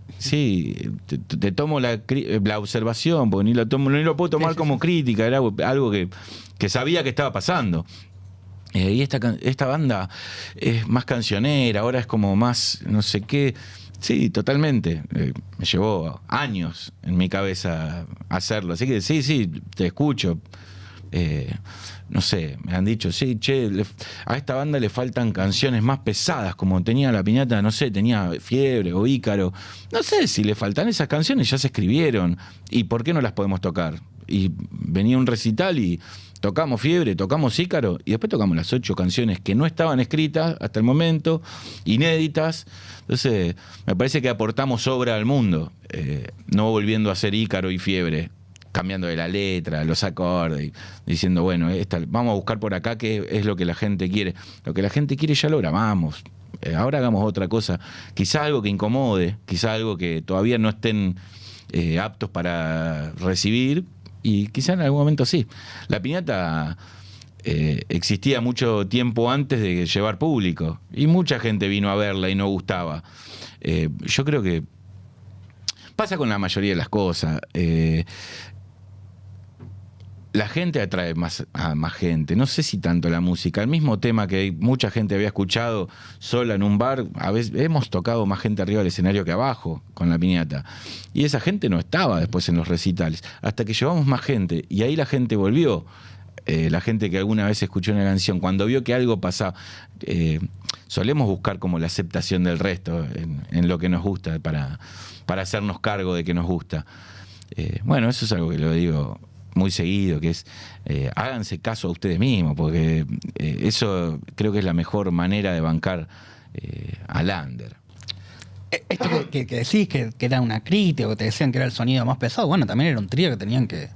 te tomo la observación, porque ni lo puedo tomar como crítica, era algo que sabía que estaba pasando. Y esta banda es más cancionera, ahora es como más no sé qué. Sí, totalmente. Me llevó años en mi cabeza hacerlo. Así que sí, te escucho. No sé, me han dicho, sí, che, a esta banda le faltan canciones más pesadas, como tenía La Piñata, no sé, tenía Fiebre o Ícaro. No sé si le faltan esas canciones, ya se escribieron. ¿Y por qué no las podemos tocar? Y venía un recital y tocamos Fiebre, tocamos Ícaro y después tocamos las 8 canciones que no estaban escritas hasta el momento, inéditas. Entonces, me parece que aportamos obra al mundo, no volviendo a hacer Ícaro y Fiebre, cambiando de la letra, los acordes, diciendo, bueno, vamos a buscar por acá qué es lo que la gente quiere. Lo que la gente quiere ya lo grabamos. Ahora hagamos otra cosa. Quizá algo que incomode, quizá algo que todavía no estén aptos para recibir, y quizá en algún momento sí. La Piñata existía mucho tiempo antes de llevar público y mucha gente vino a verla y no gustaba. Yo creo que pasa con la mayoría de las cosas. La gente atrae a más gente. No sé si tanto la música. El mismo tema que mucha gente había escuchado sola en un bar, a veces hemos tocado más gente arriba del escenario que abajo con La Piñata. Y esa gente no estaba después en los recitales. Hasta que llevamos más gente. Y ahí la gente volvió. La gente que alguna vez escuchó una canción, cuando vio que algo pasaba, solemos buscar como la aceptación del resto en lo que nos gusta para hacernos cargo de que nos gusta. Bueno, eso es algo que lo digo muy seguido, que es háganse caso a ustedes mismos, porque eso creo que es la mejor manera de bancar al under. Esto que decís que era una crítica, que te decían que era el sonido más pesado, bueno, también era un trío que tenían que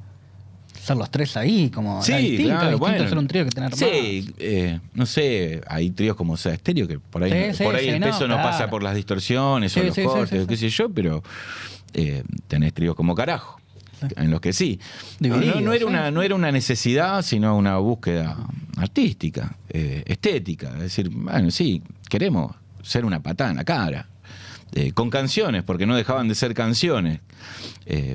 ser los tres ahí, como sí, era distinto, claro, distinto bueno, ser un trío que tener más. Sí, no sé, hay tríos como Soda Stereo que por ahí, el peso no pasa por las distorsiones o los cortes, qué sé yo, pero tenés tríos como Carajo, en los que sí. No era una necesidad, sino una búsqueda artística, estética. Es decir, bueno, sí, queremos ser una patada en la cara. Con canciones, porque no dejaban de ser canciones,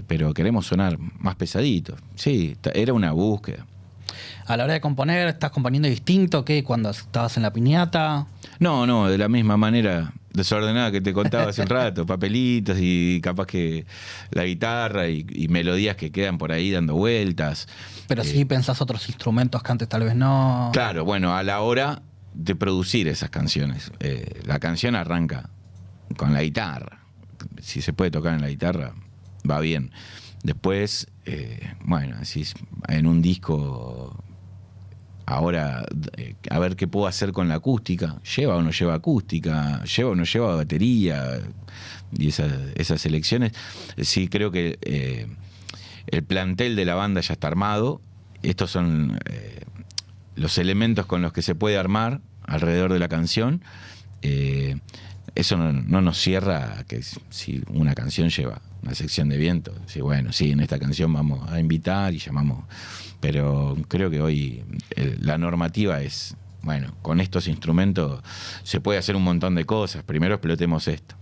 pero queremos sonar más pesaditos. Sí, era una búsqueda. A la hora de componer, ¿estás componiendo distinto que cuando estabas en La Piñata? No, de la misma manera desordenada que te contaba hace un rato, papelitos y capaz que la guitarra y melodías que quedan por ahí dando vueltas. Pero sí pensás otros instrumentos que antes tal vez no. Claro, bueno, a la hora de producir esas canciones, la canción arranca con la guitarra. Si se puede tocar en la guitarra, va bien. Después, bueno, así en un disco, ahora a ver qué puedo hacer con la acústica. ¿Lleva o no lleva acústica? ¿Lleva o no lleva batería? Y esas elecciones. Sí, creo que el plantel de la banda ya está armado. Estos son los elementos con los que se puede armar alrededor de la canción. Eso no nos cierra que si una canción lleva una sección de viento. Sí, bueno, sí, en esta canción vamos a invitar y llamamos. Pero creo que hoy la normativa es, bueno, con estos instrumentos se puede hacer un montón de cosas. Primero explotemos esto.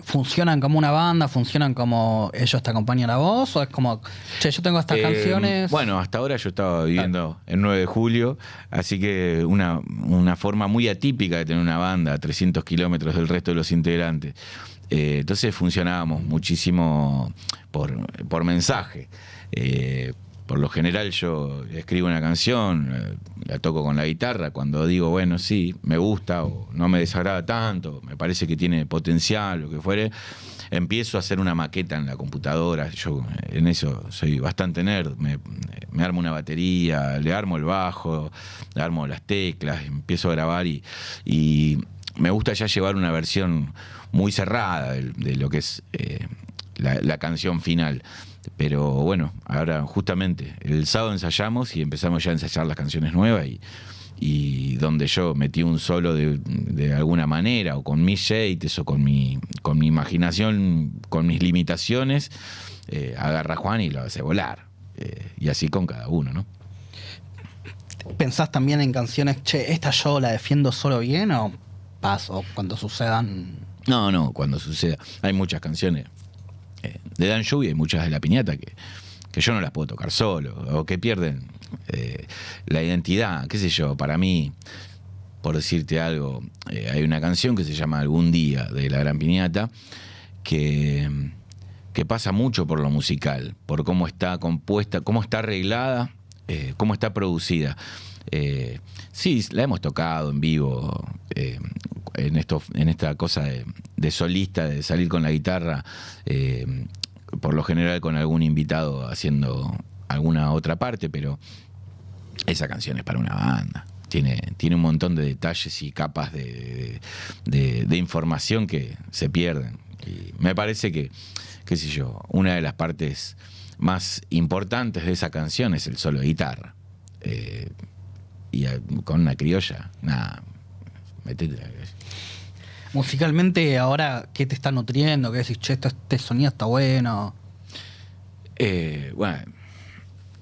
¿Funcionan como una banda? ¿Funcionan como ellos te acompañan a vos? ¿O es como, che, yo tengo estas canciones? Bueno, hasta ahora yo estaba viviendo en 9 de julio, así que una forma muy atípica de tener una banda a 300 kilómetros del resto de los integrantes. Entonces funcionábamos muchísimo por mensaje. Por lo general yo escribo una canción, la toco con la guitarra, cuando digo, bueno, sí, me gusta o no me desagrada tanto, me parece que tiene potencial, lo que fuere, empiezo a hacer una maqueta en la computadora. Yo en eso soy bastante nerd, me armo una batería, le armo el bajo, le armo las teclas, empiezo a grabar y me gusta ya llevar una versión muy cerrada de lo que es la canción final. Pero bueno, ahora justamente el sábado ensayamos y empezamos ya a ensayar las canciones nuevas y donde yo metí un solo de alguna manera o con mis shades o con mi imaginación, con mis limitaciones, agarra a Juan y lo hace volar. Y así con cada uno, ¿no? ¿Pensás también en canciones, che, esta yo la defiendo solo bien o paso cuando sucedan? No, cuando suceda. Hay muchas canciones de Dan Lluvia y muchas de La Piñata que yo no las puedo tocar solo o que pierden la identidad, qué sé yo. Para mí, por decirte algo, hay una canción que se llama Algún Día de La Gran Piñata que pasa mucho por lo musical, por cómo está compuesta, cómo está arreglada, cómo está producida. Sí, la hemos tocado en vivo, en esta cosa de solista, de salir con la guitarra, por lo general con algún invitado haciendo alguna otra parte, pero esa canción es para una banda. Tiene un montón de detalles y capas de información que se pierden. Y me parece que, qué sé yo, una de las partes más importantes de esa canción es el solo de guitarra. Y con una criolla, nada, metete la criolla. Musicalmente, ahora, ¿qué te está nutriendo? ¿Qué decís, che, este sonido está bueno? Bueno,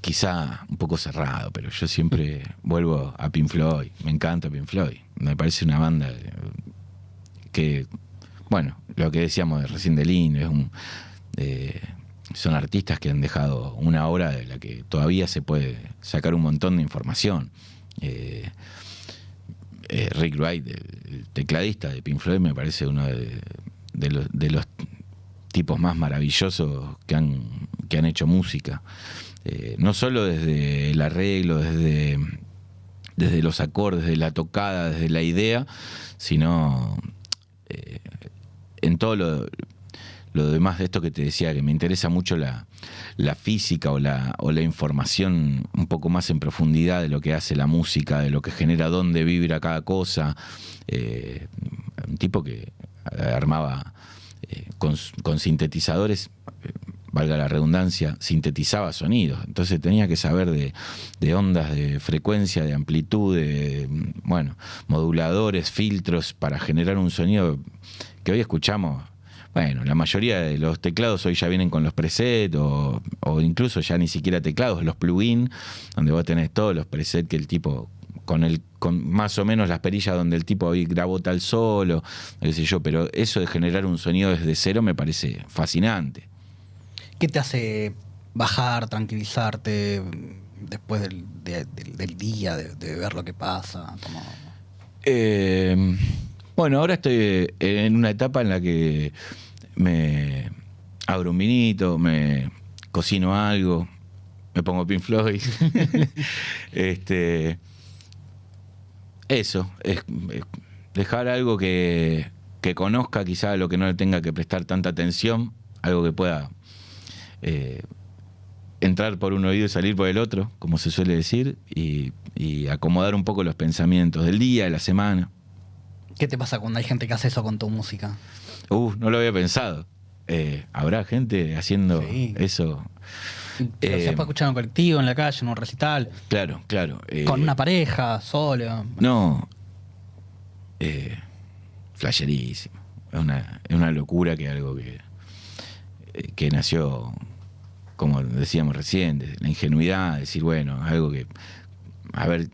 quizá un poco cerrado, pero yo siempre vuelvo a Pink Floyd. Me encanta Pink Floyd. Me parece una banda que, bueno, lo que decíamos recién de Lin, son artistas que han dejado una obra de la que todavía se puede sacar un montón de información. Rick Wright, el tecladista de Pink Floyd, me parece uno de los tipos más maravillosos que han hecho música. No solo desde el arreglo, desde los acordes, desde la tocada, desde la idea, sino en todo lo demás de esto que te decía, que me interesa mucho la física o la información un poco más en profundidad de lo que hace la música, de lo que genera, dónde vibra cada cosa. Un tipo que armaba con sintetizadores, valga la redundancia, sintetizaba sonidos. Entonces tenía que saber de ondas, de frecuencia, de amplitud, bueno, moduladores, filtros para generar un sonido que hoy escuchamos. Bueno, la mayoría de los teclados hoy ya vienen con los presets o incluso ya ni siquiera teclados, los plugins, donde vos tenés todos los presets que el tipo, con más o menos las perillas donde el tipo ahí grabó tal solo, qué sé yo, pero eso de generar un sonido desde cero me parece fascinante. ¿Qué te hace bajar, tranquilizarte después del día, de ver lo que pasa? Bueno, ahora estoy en una etapa en la que me abro un vinito, me cocino algo, me pongo Pink Floyd. Eso, es dejar algo que conozca, quizá lo que no le tenga que prestar tanta atención, algo que pueda entrar por un oído y salir por el otro, como se suele decir, y acomodar un poco los pensamientos del día, de la semana. ¿Qué te pasa cuando hay gente que hace eso con tu música? No lo había pensado. ¿Habrá gente haciendo eso? Pero se puede escuchar en un colectivo, en la calle, en un recital. Claro. Con una pareja, solo. No. Flasherísimo. Es una locura que algo que nació, como decíamos recién, de la ingenuidad, decir, bueno, algo que, a ver,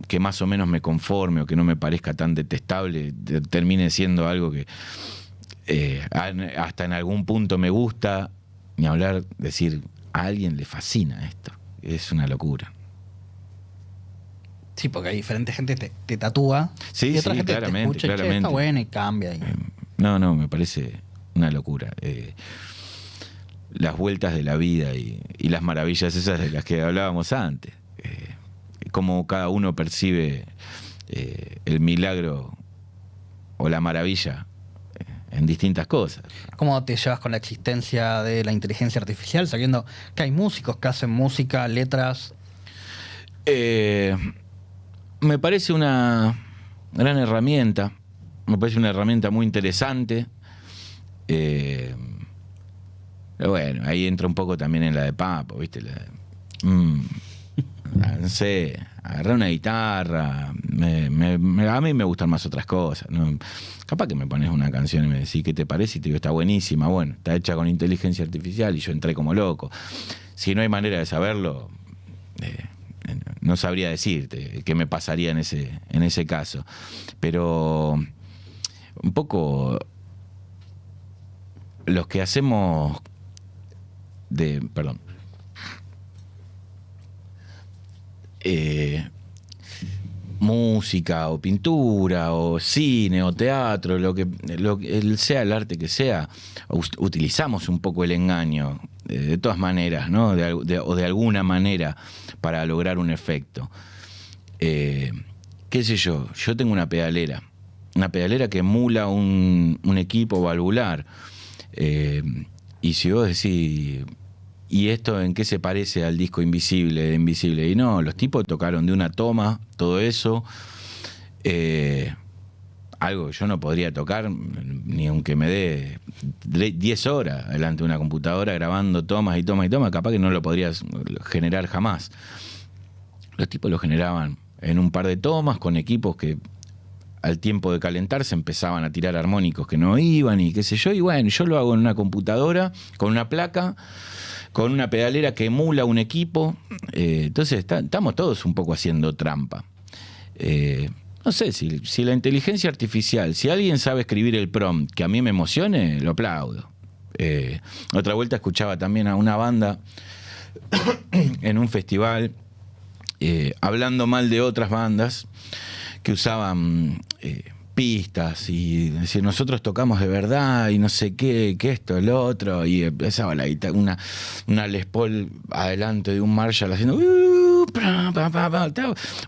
que más o menos me conforme o que no me parezca tan detestable, termine siendo algo que hasta en algún punto me gusta, ni hablar, decir, a alguien le fascina esto. Es una locura. Sí, porque hay diferente gente te tatúa. Sí, y otra gente claramente, te escucha, claramente. Che, está bueno y cambia. No, me parece una locura. Las vueltas de la vida y las maravillas esas de las que hablábamos antes. Cómo cada uno percibe el milagro o la maravilla en distintas cosas. ¿Cómo te llevas con la existencia de la inteligencia artificial, sabiendo que hay músicos que hacen música, letras? Me parece una gran herramienta. Me parece una herramienta muy interesante. Pero bueno, ahí entra un poco también en la de Papo, ¿viste? No sé, agarrar una guitarra. A mí me gustan más otras cosas, ¿no? Capaz que me pones una canción y me decís qué te parece y te digo está buenísima. Bueno, está hecha con inteligencia artificial y yo entré como loco. Si no hay manera de saberlo, no sabría decirte qué me pasaría en ese caso. Pero un poco los que hacemos música o pintura o cine o teatro, lo que sea el arte que sea, utilizamos un poco el engaño de todas maneras, ¿no? O de alguna manera para lograr un efecto. Qué sé yo tengo una pedalera que emula un equipo valvular, y si vos decís, ¿y esto en qué se parece al disco Invisible de Invisible? Y no, los tipos tocaron de una toma todo eso, algo que yo no podría tocar ni aunque me dé 10 horas delante de una computadora grabando tomas y tomas y tomas, capaz que no lo podrías generar jamás. Los tipos lo generaban en un par de tomas con equipos que al tiempo de calentarse empezaban a tirar armónicos que no iban y qué sé yo, y bueno, yo lo hago en una computadora con una placa, con una pedalera que emula un equipo. Entonces estamos todos un poco haciendo trampa. No sé, si la inteligencia artificial, si alguien sabe escribir el prompt que a mí me emocione, lo aplaudo. Otra vuelta escuchaba también a una banda en un festival hablando mal de otras bandas que usaban pistas y decir, nosotros tocamos de verdad y no sé qué, que esto, el otro, y empezaba la guitarra, una Les Paul adelante de un Marshall haciendo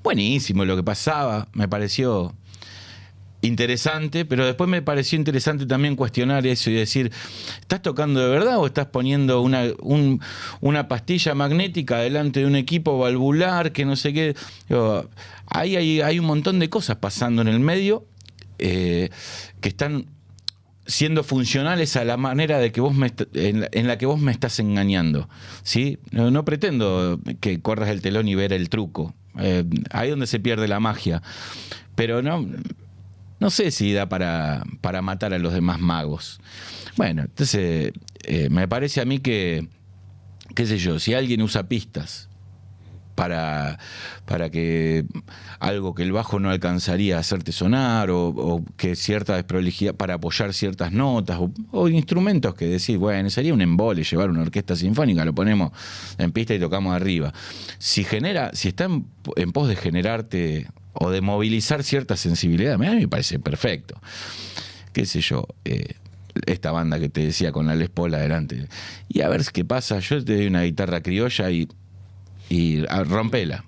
buenísimo lo que pasaba, me pareció interesante, pero después me pareció interesante también cuestionar eso y decir, ¿estás tocando de verdad o estás poniendo una pastilla magnética delante de un equipo valvular que no sé qué? Digo, hay un montón de cosas pasando en el medio que están siendo funcionales a la manera de que vos en la que vos me estás engañando, ¿sí? No pretendo que corras el telón y ver el truco, ahí donde se pierde la magia, pero no sé si da para matar a los demás magos. Bueno, entonces me parece a mí que, qué sé yo, si alguien usa pistas para que algo que el bajo no alcanzaría a hacerte sonar o que cierta desprolijidad para apoyar ciertas notas o instrumentos que decís, bueno, sería un embole llevar una orquesta sinfónica, lo ponemos en pista y tocamos arriba. Si está en pos de generarte o de movilizar cierta sensibilidad. A mí me parece perfecto. Qué sé yo, esta banda que te decía con la Les Paul adelante. Y a ver qué pasa. Yo te doy una guitarra criolla y rompela.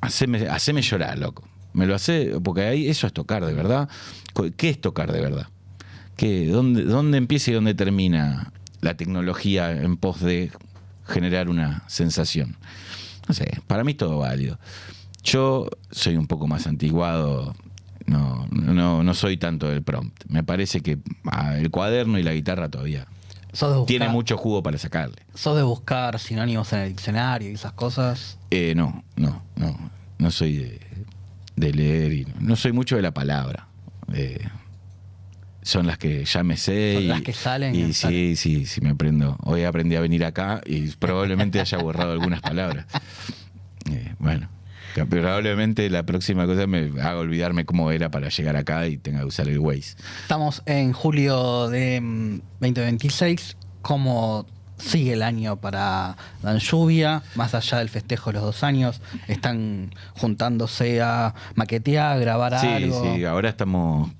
Haceme llorar, loco. Me lo hace, porque ahí eso es tocar de verdad. ¿Qué es tocar de verdad? ¿Dónde empieza y dónde termina la tecnología en pos de generar una sensación? No sé, para mí es todo válido. Yo soy un poco más antiguado, no soy tanto del prompt. Me parece que el cuaderno y la guitarra todavía tiene mucho jugo para sacarle. ¿Sos de buscar sinónimos en el diccionario y esas cosas? No soy de leer y no soy mucho de la palabra. Son las que ya me sé. Son las que salen. Y sí, me aprendo. Hoy aprendí a venir acá y probablemente haya borrado algunas palabras. Bueno, probablemente la próxima cosa me haga olvidarme cómo era para llegar acá y tenga que usar el Waze. Estamos en julio de 2026. ¿Cómo sigue el año para Dan Lluvia? Más allá del festejo de los 2 años, ¿están juntándose a maquetear, a grabar algo? Sí, ahora estamos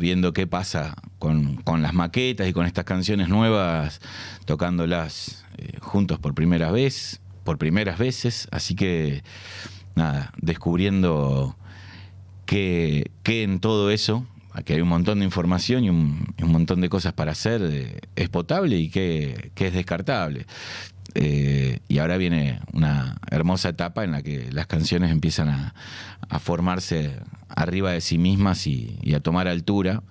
viendo qué pasa con las maquetas y con estas canciones nuevas, tocándolas juntos por primeras veces, así que nada, descubriendo que en todo eso, que hay un montón de información y un montón de cosas para hacer, es potable y que es descartable. Y ahora viene una hermosa etapa en la que las canciones empiezan a formarse arriba de sí mismas y a tomar altura,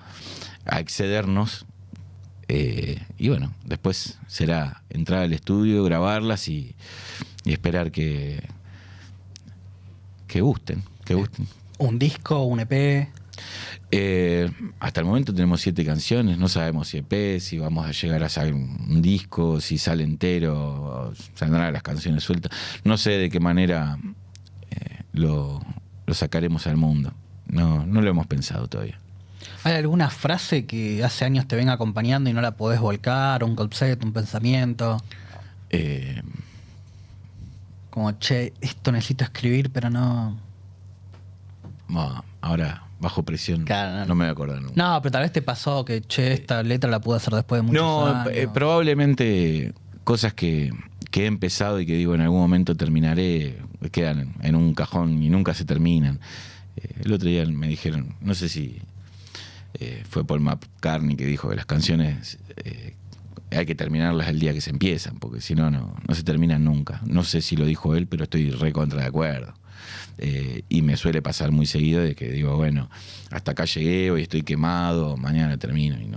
a excedernos. Y bueno, después será entrar al estudio, grabarlas y esperar que gusten. ¿Un disco, un EP? Hasta el momento tenemos 7 canciones, no sabemos si EP, si vamos a llegar a sacar un disco, si sale entero, saldrán las canciones sueltas. No sé de qué manera lo sacaremos al mundo. No lo hemos pensado todavía. ¿Hay alguna frase que hace años te venga acompañando y no la podés volcar? ¿Un concepto, un pensamiento? Como, esto necesito escribir, pero no... Ahora, bajo presión, claro, no me voy a acordar nunca. No, pero tal vez te pasó que, esta letra la pude hacer después de muchos años. Probablemente cosas que he empezado y que digo en algún momento terminaré, quedan en un cajón y nunca se terminan. El otro día me dijeron, no sé si fue Paul McCartney que dijo que las canciones hay que terminarlas el día que se empiezan, porque si no se terminan nunca. No sé si lo dijo él, pero estoy recontra de acuerdo. Y me suele pasar muy seguido de que digo, bueno, hasta acá llegué, hoy estoy quemado, mañana termino, y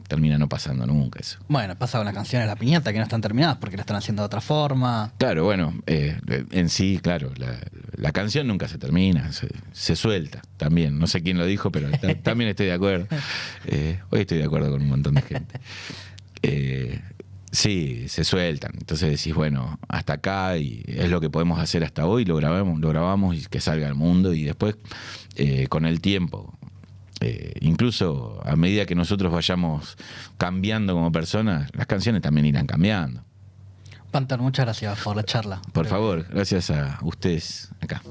termina no pasando nunca eso. Bueno, pasa con las canciones de La Piñata que no están terminadas porque la están haciendo de otra forma. Claro, bueno, en sí, claro, la canción nunca se termina, se suelta también. No sé quién lo dijo, pero también estoy de acuerdo. Hoy estoy de acuerdo con un montón de gente. Sí, se sueltan. Entonces decís, bueno, hasta acá y es lo que podemos hacer hasta hoy, lo grabamos y que salga al mundo. Y después, con el tiempo, incluso a medida que nosotros vayamos cambiando como personas, las canciones también irán cambiando. Panther, muchas gracias por la charla. Por favor, gracias a ustedes acá.